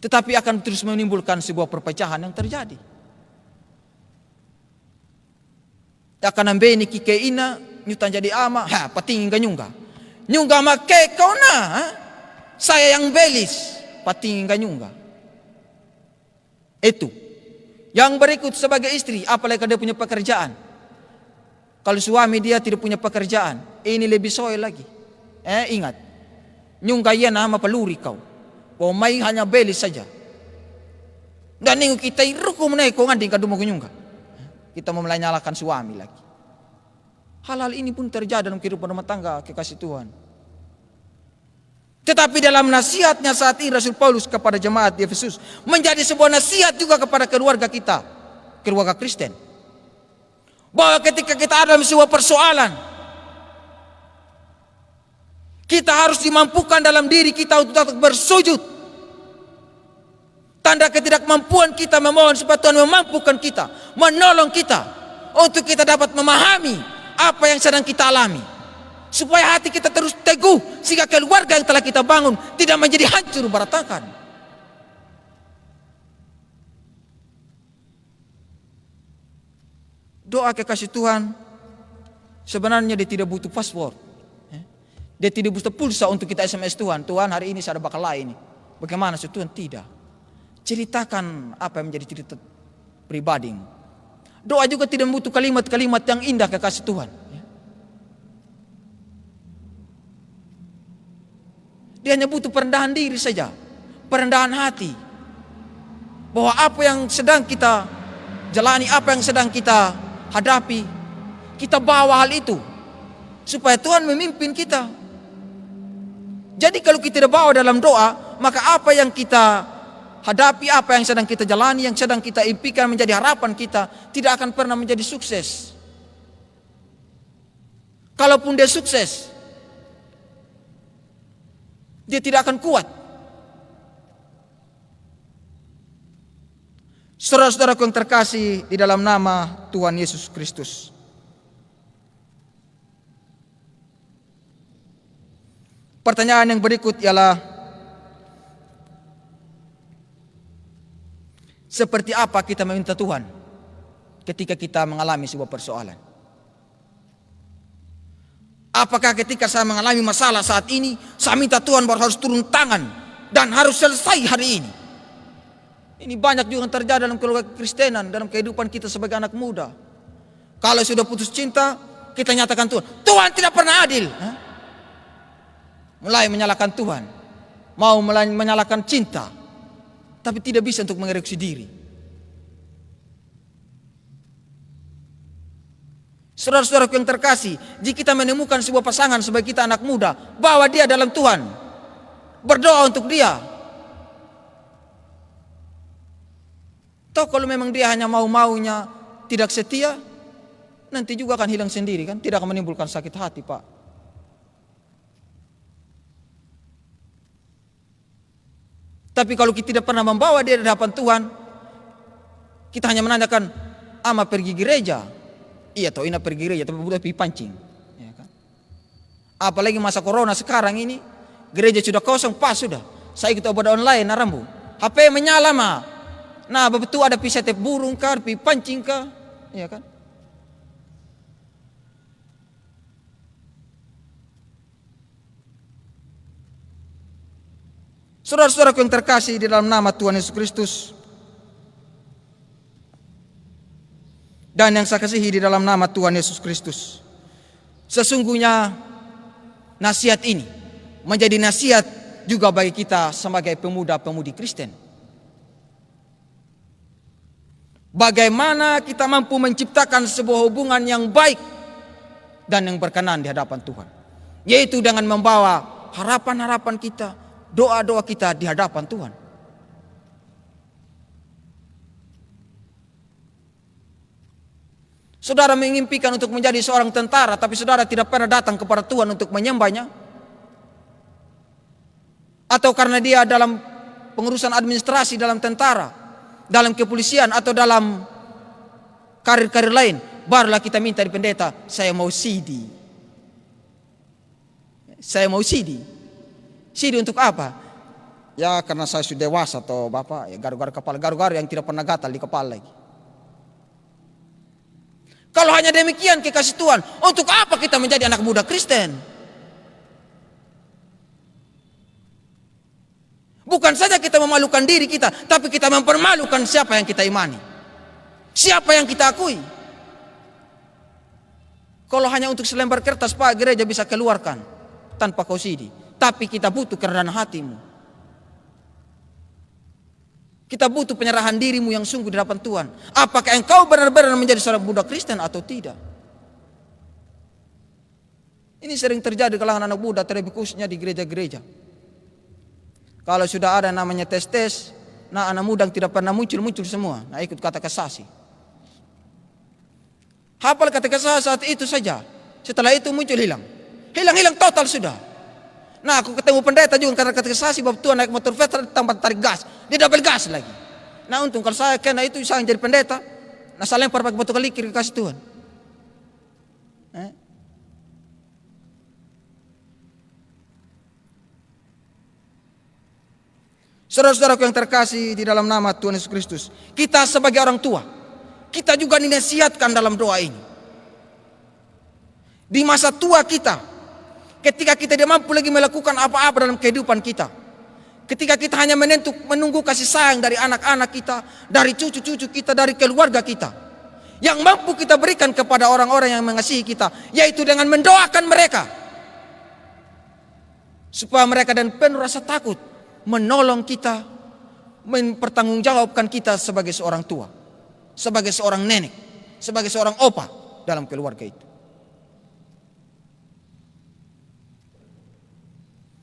tetapi akan terus menimbulkan sebuah perpecahan yang terjadi. Akan nambeni kikeina nyutan jadi ama, patingin ka nyungga. Nyungga make kau na, saya yang belis, patingin ka nyungga. Itu. Yang berikut sebagai istri, apalagi kalau dia punya pekerjaan. Kalau suami dia tidak punya pekerjaan, ini lebih soal lagi. Ingat, nyungga iya nama peluri kau. Mai hanya belis saja. Dan ini kita irukum na kau nganding kadumo nyungga. Kita mau mulai nyalakan suami lagi. Hal-hal ini pun terjadi dalam kehidupan rumah tangga, kekasih Tuhan. Tetapi dalam nasihatnya saat ini Rasul Paulus kepada jemaat di Efesus menjadi sebuah nasihat juga kepada keluarga kita, keluarga Kristen. Bahwa ketika kita ada dalam sebuah persoalan, Kita harus dimampukan dalam diri kita untuk tetap bersujud. Tanda ketidakmampuan kita memohon supaya Tuhan memampukan kita, menolong kita untuk kita dapat memahami apa yang sedang kita alami, supaya hati kita terus teguh sehingga keluarga yang telah kita bangun tidak menjadi hancur berantakan. Doa kekasih Tuhan sebenarnya dia tidak butuh password. Dia tidak butuh pulsa untuk kita SMS Tuhan. Tuhan, hari ini saya ada bakal lain. Bagaimana sih Tuhan? Tidak. Ceritakan apa yang menjadi cerita pribadi. Doa juga tidak butuh kalimat-kalimat yang indah kekasih Tuhan. Dia hanya butuh perendahan diri saja, perendahan hati, bahwa apa yang sedang kita jalani, apa yang sedang kita hadapi, kita bawa hal itu supaya Tuhan memimpin kita. Jadi kalau kita tidak bawa dalam doa, maka apa yang kita hadapi, apa yang sedang kita jalani, yang sedang kita impikan menjadi harapan kita, tidak akan pernah menjadi sukses. Kalaupun dia sukses, dia tidak akan kuat. Saudara-saudaraku yang terkasih di dalam nama Tuhan Yesus Kristus, pertanyaan yang berikut ialah, seperti apa kita meminta Tuhan ketika kita mengalami sebuah persoalan? Apakah ketika saya mengalami masalah saat ini, saya minta Tuhan baru harus turun tangan dan harus selesai hari ini? Ini banyak juga yang terjadi dalam keluarga Kristenan, dalam kehidupan kita sebagai anak muda. Kalau sudah putus cinta, kita nyatakan Tuhan, Tuhan tidak pernah adil. Mulai menyalahkan Tuhan, mau menyalahkan cinta, tapi tidak bisa untuk mengereksi diri. Saudara-saudaraku yang terkasih, jika kita menemukan sebuah pasangan sebagai kita anak muda, bawa dia dalam Tuhan, berdoa untuk dia. Toh kalau memang dia hanya mau-maunya, tidak setia, nanti juga akan hilang sendiri kan, tidak akan menimbulkan sakit hati, Pak. Tapi kalau kita tidak pernah membawa dia di hadapan Tuhan, kita hanya menanyakan, ama pergi gereja. Iya toh, ina pergi gereja, tapi udah pergi pancing. Ya kan? Apalagi masa corona sekarang ini, gereja sudah kosong, pas sudah. Saya ikut ibadah online, narambu. HP menyala mah. Nah, betul ada pisah tep burung kah, pergi pancing kah, ya kan? Saudara-saudaraku yang terkasih di dalam nama Tuhan Yesus Kristus, dan yang saya kasihi di dalam nama Tuhan Yesus Kristus, sesungguhnya nasihat ini menjadi nasihat juga bagi kita sebagai pemuda-pemudi Kristen. Bagaimana kita mampu menciptakan sebuah hubungan yang baik dan yang berkenan di hadapan Tuhan, yaitu dengan membawa harapan-harapan kita, doa-doa kita di hadapan Tuhan. Saudara mengimpikan untuk menjadi seorang tentara, tapi saudara tidak pernah datang kepada Tuhan untuk menyembahnya? Atau karena dia dalam pengurusan administrasi dalam tentara, dalam kepolisian, atau dalam karir-karir lain, barulah kita minta di pendeta, saya mau CD. Saya mau CD. CD untuk apa? Ya karena saya sudah dewasa toh Bapak, ya garu-garu kepala, garu-garu yang tidak pernah gatal di kepala lagi. Kalau hanya demikian kekasih Tuhan, untuk apa kita menjadi anak muda Kristen? Bukan saja kita memalukan diri kita, tapi kita mempermalukan siapa yang kita imani, siapa yang kita akui. Kalau hanya untuk selembar kertas, Pak, gereja bisa keluarkan tanpa kau CD. Tapi kita butuh kerendahan hatimu. Kita butuh penyerahan dirimu yang sungguh di hadapan Tuhan. Apakah engkau benar-benar menjadi seorang budak Kristen atau tidak? Ini sering terjadi di kalangan anak muda, terlebih khususnya di gereja-gereja. Kalau sudah ada namanya tes-tes, nah anak muda yang tidak pernah muncul semua, nah ikut kata kasasi. Hafal kata kasasi saat itu saja. Setelah itu muncul hilang. Hilang total sudah. Nah, aku ketemu pendeta juga karena katekisasi bab Tuhan naik motor veteran tambah tarik gas, dia double gas lagi. Nah, untung kalau saya kena itu saya jadi pendeta, nah saya lempar pakai batu kalikir ke kasih Tuhan. Saudara-saudaraku yang terkasih di dalam nama Tuhan Yesus Kristus, kita sebagai orang tua, kita juga dinasihatkan dalam doa ini. Di masa tua kita, ketika kita tidak mampu lagi melakukan apa-apa dalam kehidupan kita, ketika kita hanya menunggu kasih sayang dari anak-anak kita, dari cucu-cucu kita, dari keluarga kita, yang mampu kita berikan kepada orang-orang yang mengasihi kita, yaitu dengan mendoakan mereka, supaya mereka dan penuh rasa takut menolong kita, mempertanggungjawabkan kita sebagai seorang tua, sebagai seorang nenek, sebagai seorang opa dalam keluarga itu.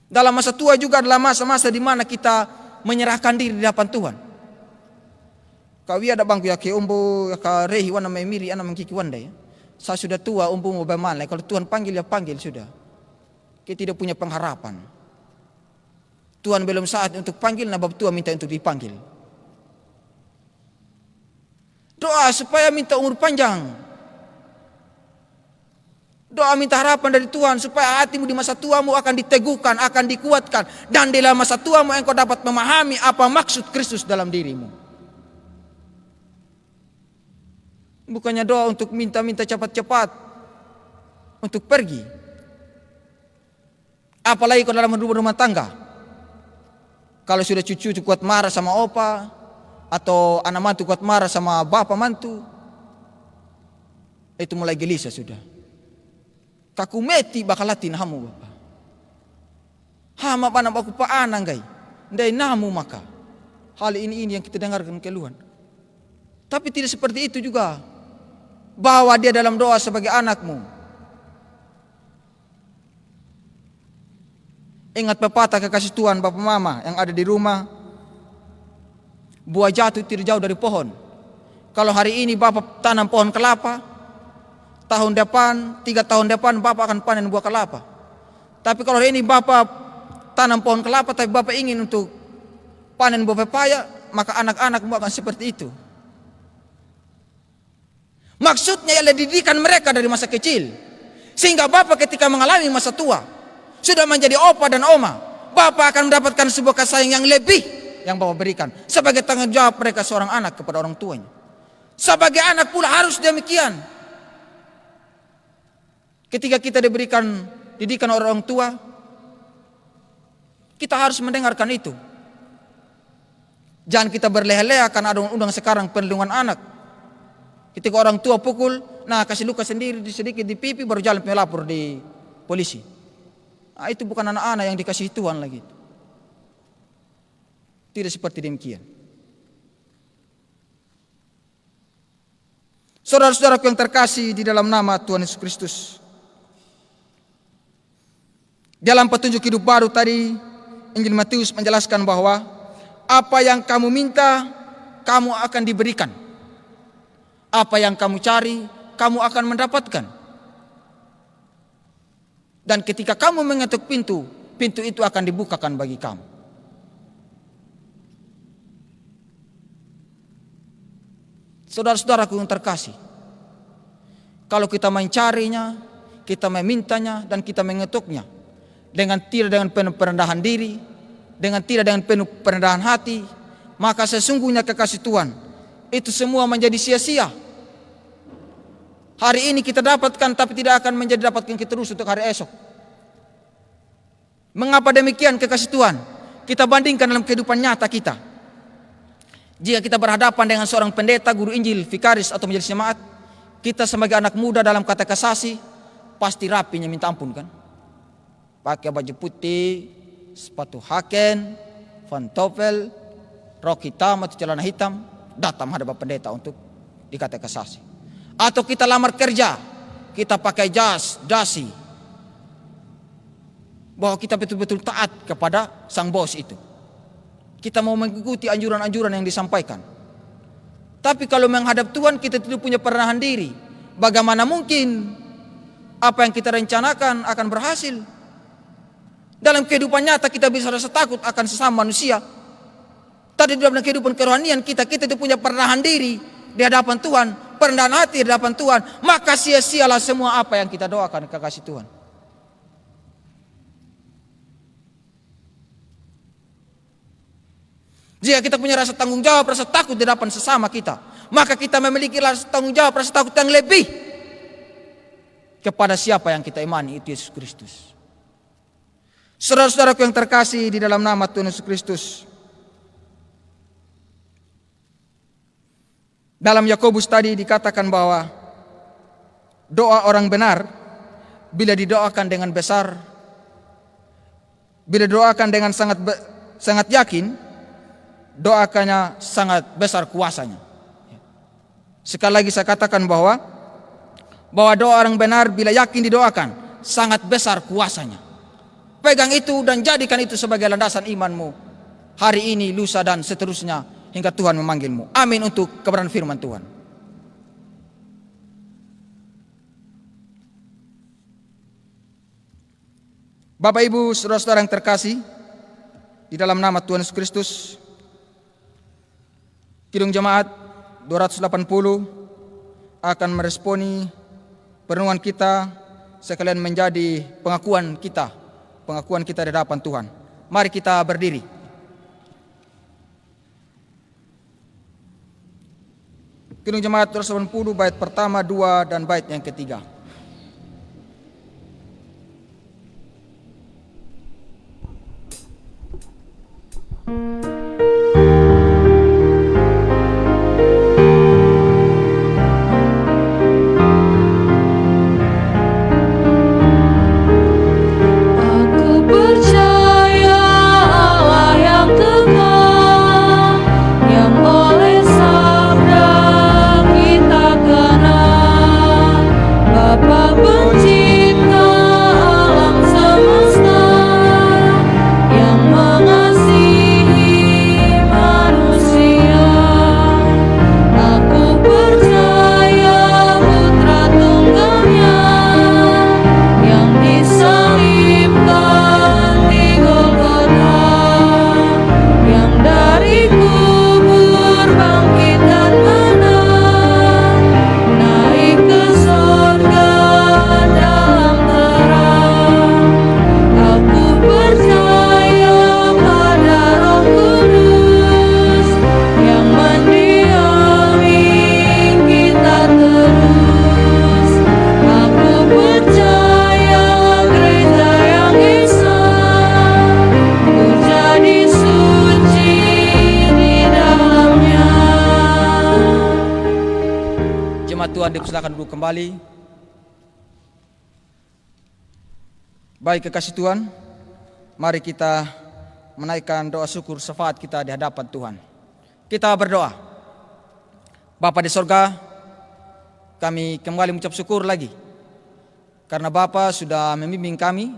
Dalam masa tua juga adalah masa-masa di mana kita menyerahkan diri di hadapan Tuhan. Kau ada bangku ya ke umbu ya ke rehi wana memiri ana mengkiki wanda ya. Saya sudah tua umbu mau bagaimana? Kalau Tuhan panggil ya panggil sudah. Kita tidak punya pengharapan. Tuhan belum saat untuk panggil, nah bab Tuhan minta untuk dipanggil. Doa supaya minta umur panjang. Doa minta harapan dari Tuhan supaya hatimu di masa tuamu akan diteguhkan, akan dikuatkan. Dan dalam masa tuamu engkau dapat memahami apa maksud Kristus dalam dirimu. Bukannya doa untuk minta-minta cepat-cepat untuk pergi. Apalagi kalau dalam rumah tangga. Kalau sudah cucu kuat marah sama opa, atau anak mantu kuat marah sama bapak mantu, itu mulai gelisah sudah. Kaku meti bakalatin hamu bapak. Hama panah baku pa anang gai. Ndai namu maka. Hal ini yang kita dengarkan keluhan. Tapi tidak seperti itu juga. Bawa dia dalam doa sebagai anakmu. Ingat pepatah kekasih Tuhan Bapak Mama yang ada di rumah. Buah jatuh tidak jauh dari pohon. Kalau hari ini Bapak tanam pohon kelapa, tahun depan, 3 tahun depan Bapak akan panen buah kelapa. Tapi kalau hari ini Bapak tanam pohon kelapa tapi Bapak ingin untuk panen buah pepaya, maka anak-anakmu akan seperti itu. Maksudnya ialah didikan mereka dari masa kecil. Sehingga Bapak ketika mengalami masa tua, sudah menjadi opa dan oma, Bapak akan mendapatkan sebuah kasih sayang yang lebih yang Bapak berikan. Sebagai tanggung jawab mereka seorang anak kepada orang tuanya. Sebagai anak pula harus demikian. Ketika kita diberikan didikan orang tua, kita harus mendengarkan itu. Jangan kita berleha-leha karena ada undang sekarang perlindungan anak. Ketika orang tua pukul, nah kasih luka sendiri sedikit di pipi baru jalan melapor di polisi. Nah, itu bukan anak-anak yang dikasih Tuhan lagi. Tidak seperti demikian. Saudara-saudaraku yang terkasih di dalam nama Tuhan Yesus Kristus. Dalam petunjuk hidup baru tadi, Injil Matius menjelaskan bahwa apa yang kamu minta, kamu akan diberikan. Apa yang kamu cari, kamu akan mendapatkan. Dan ketika kamu mengetuk pintu, pintu itu akan dibukakan bagi kamu. Saudara-saudaraku yang terkasih, kalau kita mencarinya, kita memintanya, dan kita mengetuknya tidak dengan penuh perendahan diri, tidak dengan penuh perendahan hati, maka sesungguhnya kekasih Tuhan itu semua menjadi sia-sia. Hari ini kita dapatkan tapi tidak akan menjadi dapatkan kita terus untuk hari esok. Mengapa demikian kekasih Tuhan? Kita bandingkan dalam kehidupan nyata kita. Jika kita berhadapan dengan seorang pendeta, guru Injil, vikaris atau majelis jemaat, kita sebagai anak muda dalam katekisasi pasti rapinya minta ampun kan? Pakai baju putih, sepatu haken, pantofel, rok hitam atau celana hitam, datang hadap pendeta untuk dikatekisasi. Atau kita lamar kerja, kita pakai jas, dasi, bahwa kita betul-betul taat kepada sang bos itu. Kita mau mengikuti anjuran-anjuran yang disampaikan. Tapi kalau menghadap Tuhan kita tidak punya perendahan diri, bagaimana mungkin apa yang kita rencanakan akan berhasil? Dalam kehidupan nyata kita bisa rasa takut akan sesama manusia. Tapi dalam kehidupan kerohanian kita itu punya perendahan diri di hadapan Tuhan, perendahan hati di hadapan Tuhan, maka sia-sialah semua apa yang kita doakan kekasih Tuhan. Jika kita punya rasa tanggung jawab, rasa takut di hadapan sesama kita, maka kita memiliki rasa tanggung jawab, rasa takut yang lebih kepada siapa yang kita imani, itu Yesus Kristus. Saudara-saudaraku yang terkasih di dalam nama Tuhan Yesus Kristus, dalam Yakobus tadi dikatakan bahwa doa orang benar bila didoakan dengan besar, bila didoakan dengan sangat yakin, doakannya sangat besar kuasanya. Sekali lagi saya katakan bahwa doa orang benar bila yakin didoakan sangat besar kuasanya. Pegang itu dan jadikan itu sebagai landasan imanmu hari ini, lusa dan seterusnya hingga Tuhan memanggilmu. Amin untuk kebenaran firman Tuhan. Bapak Ibu saudara-saudara yang terkasih di dalam nama Tuhan Yesus Kristus, Kidung Jemaat 280 akan meresponi perenungan kita sekalian menjadi pengakuan kita di hadapan Tuhan. Mari kita berdiri. Kidung Jemaat 280 bait pertama, 2 dan bait yang ketiga. Tuhan dipersilakan duduk kembali. Baik kekasih Tuhan, mari kita menaikkan doa syukur syafaat kita di hadapan Tuhan. Kita berdoa. Bapa di sorga, kami kembali mengucap syukur lagi karena Bapa sudah membimbing kami,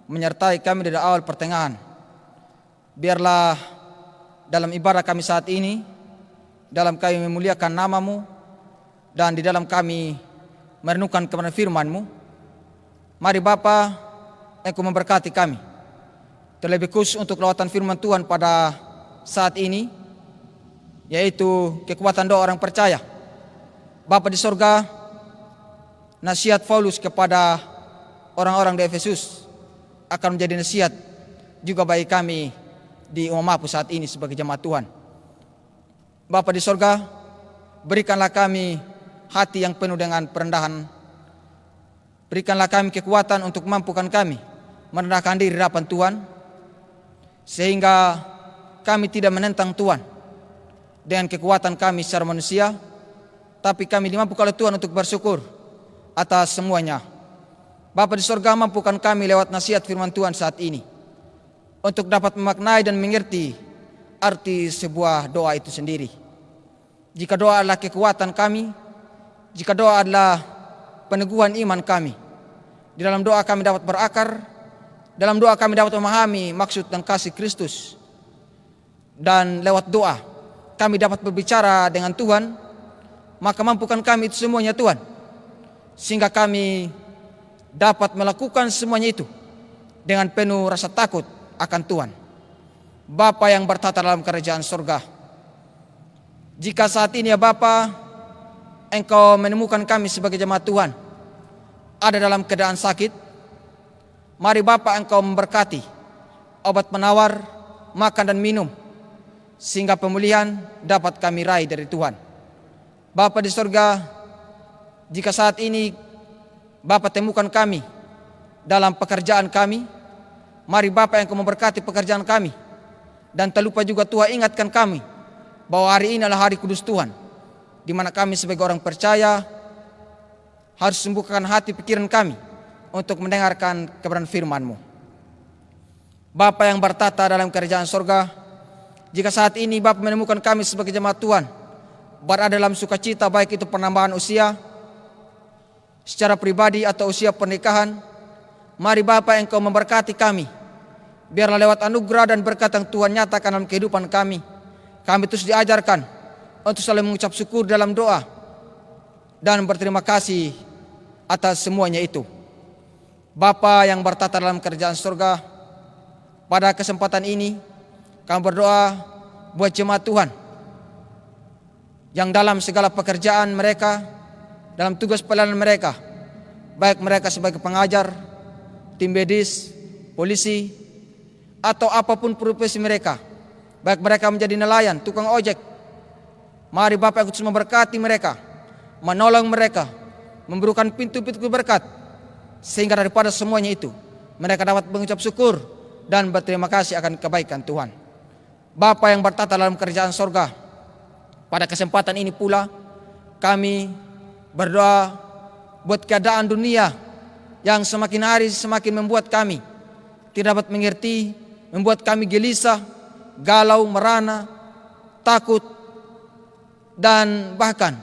menyertai kami dari awal pertengahan. Biarlah dalam ibadah kami saat ini, dalam kami memuliakan nama-Mu, dan di dalam kami merenungkan kebenaran firman-Mu, mari Bapa, Engkau memberkati kami. Terlebih khusus untuk lawatan firman Tuhan pada saat ini, yaitu kekuatan doa orang percaya. Bapa di sorga, nasihat Paulus kepada orang-orang di Efesus akan menjadi nasihat juga bagi kami di umat saat ini sebagai jemaat Tuhan. Bapa di sorga, berikanlah kami hati yang penuh dengan perendahan. Berikanlah kami kekuatan untuk mampukan kami merendahkan diri di hadapan Tuhan, sehingga kami tidak menentang Tuhan dengan kekuatan kami secara manusia, tapi kami dimampukan oleh Tuhan untuk bersyukur atas semuanya. Bapa di sorga, mampukan kami lewat nasihat firman Tuhan saat ini untuk dapat memaknai dan mengerti arti sebuah doa itu sendiri. Jika doa adalah kekuatan kami, jika doa adalah peneguhan iman kami, di dalam doa kami dapat berakar, dalam doa kami dapat memahami maksud dan kasih Kristus, dan lewat doa kami dapat berbicara dengan Tuhan, maka mampukan kami itu semuanya Tuhan, sehingga kami dapat melakukan semuanya itu dengan penuh rasa takut akan Tuhan. Bapa yang bertata dalam kerajaan surga, jika saat ini ya Bapa, Engkau menemukan kami sebagai jemaat Tuhan ada dalam keadaan sakit, mari Bapa Engkau memberkati obat penawar, makan dan minum, sehingga pemulihan dapat kami raih dari Tuhan. Bapa di surga, jika saat ini Bapa temukan kami dalam pekerjaan kami, mari Bapa Engkau memberkati pekerjaan kami. Dan tak lupa juga Tuhan ingatkan kami bahwa hari ini adalah hari kudus Tuhan, di mana kami sebagai orang percaya harus sembuhkan hati pikiran kami untuk mendengarkan kebenaran firman-Mu. Bapa yang bertata dalam kerajaan surga, jika saat ini Bapa menemukan kami sebagai jemaat Tuhan berada dalam sukacita, baik itu penambahan usia secara pribadi atau usia pernikahan, mari Bapa Engkau memberkati kami. Biarlah lewat anugerah dan berkat yang Tuhan nyatakan dalam kehidupan kami terus diajarkan untuk selalu mengucap syukur dalam doa dan berterima kasih atas semuanya itu. Bapa yang bertata dalam kerajaan surga, pada kesempatan ini kami berdoa buat jemaat Tuhan yang dalam segala pekerjaan mereka, dalam tugas pelayanan mereka, baik mereka sebagai pengajar, tim medis, polisi, atau apapun profesi mereka, baik mereka menjadi nelayan, tukang ojek, mari Bapak Engkau memberkati mereka, menolong mereka, memberikan pintu-pintu berkat, sehingga daripada semuanya itu mereka dapat mengucap syukur dan berterima kasih akan kebaikan Tuhan. Bapa yang bertata dalam kerajaan sorga, pada kesempatan ini pula kami berdoa buat keadaan dunia yang semakin hari semakin membuat kami tidak dapat mengerti, membuat kami gelisah, galau, merana, takut, dan bahkan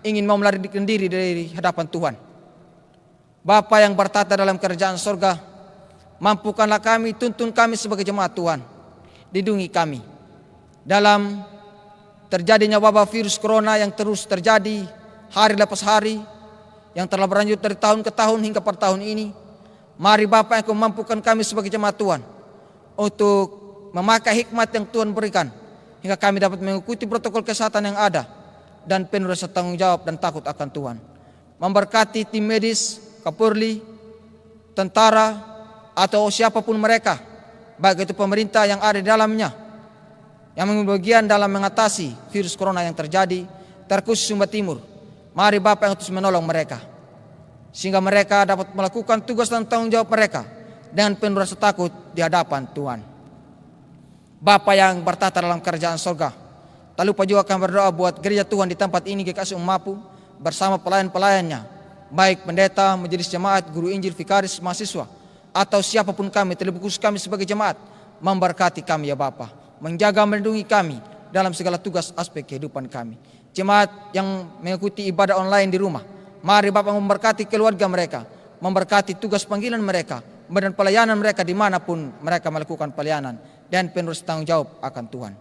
ingin mau melarikan diri dari hadapan Tuhan. Bapa yang bertata dalam kerajaan surga, mampukanlah kami, tuntun kami sebagai jemaat Tuhan, lindungi kami dalam terjadinya wabah virus corona yang terus terjadi hari lepas hari, yang telah berlanjut dari tahun ke tahun hingga per tahun ini. Mari Bapa Engkau mampukan kami sebagai jemaat Tuhan untuk memakai hikmat yang Tuhan berikan, hingga kami dapat mengikuti protokol kesehatan yang ada dan penuh rasa tanggung jawab dan takut akan Tuhan. Memberkati tim medis, Kapolri, tentara, atau siapapun mereka, baik itu pemerintah yang ada di dalamnya, yang mengambil bagian dalam mengatasi virus corona yang terjadi, terkhusus Sumba Timur. Mari Bapak yang terus menolong mereka, sehingga mereka dapat melakukan tugas dan tanggung jawab mereka dengan penuh rasa takut di hadapan Tuhan. Bapa yang bertata dalam kerajaan surga, tak lupa juga kami berdoa buat gereja Tuhan di tempat ini GKSI Mapu bersama pelayan-pelayannya, baik pendeta, majelis jemaat, guru Injil, vikaris, mahasiswa, atau siapapun kami, terlebih khusus kami sebagai jemaat. Memberkati kami ya Bapa, menjaga melindungi kami dalam segala tugas aspek kehidupan kami. Jemaat yang mengikuti ibadah online di rumah, mari Bapak memberkati keluarga mereka, memberkati tugas panggilan mereka, dan pelayanan mereka dimanapun mereka melakukan pelayanan, dan penuh tanggung jawab akan Tuhan.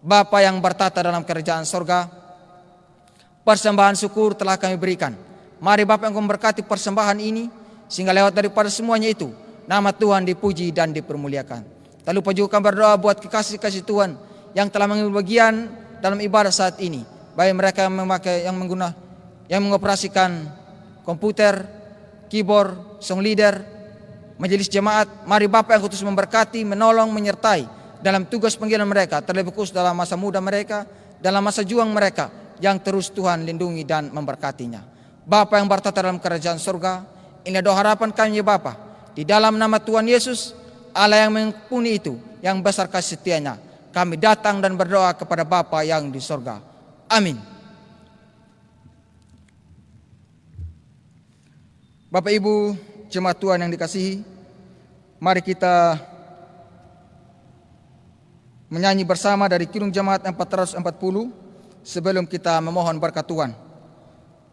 Bapa yang bertata dalam kerajaan sorga, persembahan syukur telah kami berikan. Mari Bapak yang memberkati persembahan ini, sehingga lewat daripada semuanya itu nama Tuhan dipuji dan dipermuliakan. Tak lupa juga kami berdoa buat kekasih-kasih Tuhan yang telah mengambil bagian dalam ibadah saat ini, baik mereka yang mengoperasikan komputer, keyboard, song leader, majelis jemaat. Mari Bapak yang khusus memberkati, menolong, menyertai dalam tugas panggilan mereka, terlebih khusus dalam masa muda mereka, dalam masa juang mereka, yang terus Tuhan lindungi dan memberkatinya. Bapa yang bertata dalam kerajaan surga, ini doa harapan kami ya Bapa, di dalam nama Tuhan Yesus, Allah yang mengampuni itu, yang besar kasih setianya, kami datang dan berdoa kepada Bapa yang di surga. Amin. Bapak Ibu jemaat Tuhan yang dikasihi, mari kita menyanyi bersama dari Kidung Jemaat 440 sebelum kita memohon berkat Tuhan.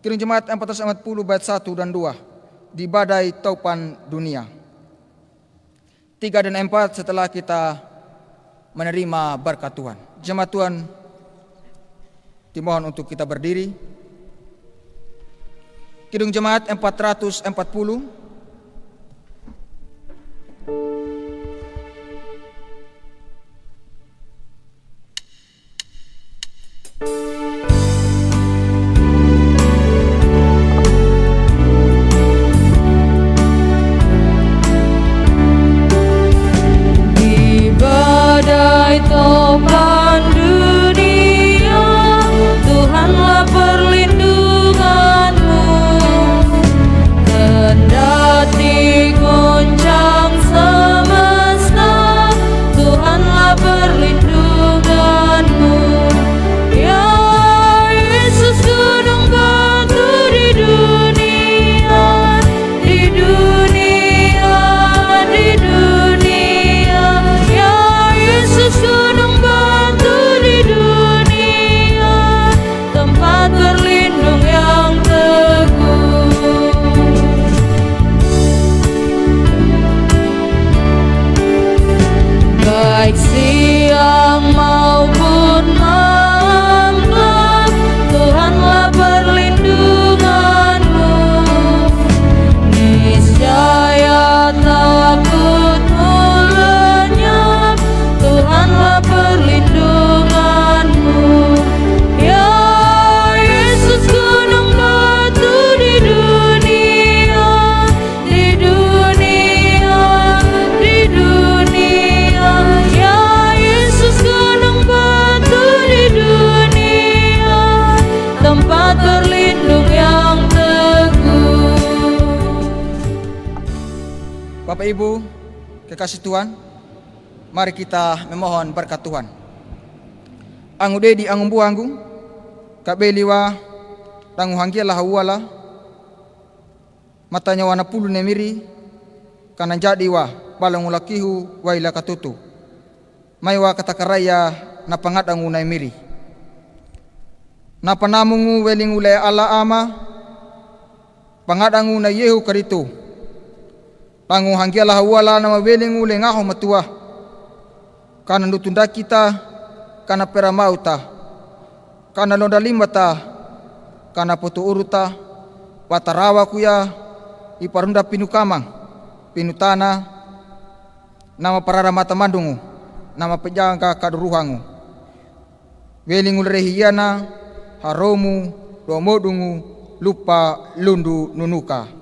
Kidung Jemaat 440 bait 1 dan 2, di badai topan dunia. 3 dan 4 setelah kita menerima berkat Tuhan. Jemaat Tuhan dimohon untuk kita berdiri. Kidung Jemaat 440.
topan dunia, Tuhanlah perlindunganmu. Kendati goncang semesta, Tuhanlah perlindunganmu. Ya Yesus, gunung batu di dunia, di dunia, di dunia. Ya Yesus, gunung batu di dunia, tempat berlindung yang teguh. Baik siang maupun malam gelap, Tuhanlah perlindunganmu. Niscaya takutmu lenyap, Tuhanlah perlindunganmu. Ya Yesus, gunung batu di dunia, di dunia, di dunia. Ya Yesus, gunung batu di dunia, tempat berlindung yang teguh.
Bapak Ibu, kekasih Tuhan, mari kita memohon berkat Tuhan. Angu dedi angu buanggu, kabeliwa, tangu hanggialah hawala, matanya wana pulu nemiri, kanan jadi wa, balang ulakihu, wa ila katutu. Maiwa katakaraya na pangadangu na emiri. Na panamungu weling ule ala ama, pangadangu na yehu karitu. Tangu hanggialah hawala na maweling ule ngaho matua. Kana nutunda kita, kana peramauta, kana londa limata, kana putu uruta, watarawa kuya, iparunda pinu kamang, pinu tanah, nama parara mata mandungu, nama pejangka kaduruhangu. Weling ule rehiana, haromu, domodungu, lupa lundu nunuka.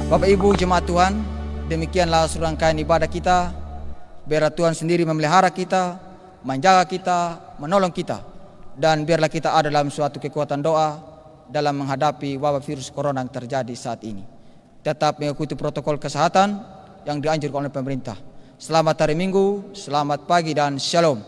Bapak Ibu jemaat Tuhan, demikianlah serangkaian ibadah kita. Biarlah Tuhan sendiri memelihara kita, menjaga kita, menolong kita, dan biarlah kita ada dalam suatu kekuatan doa dalam menghadapi wabah virus corona yang terjadi saat ini. Tetap mengikuti protokol kesehatan yang dianjurkan oleh pemerintah. Selamat hari Minggu, selamat pagi dan shalom.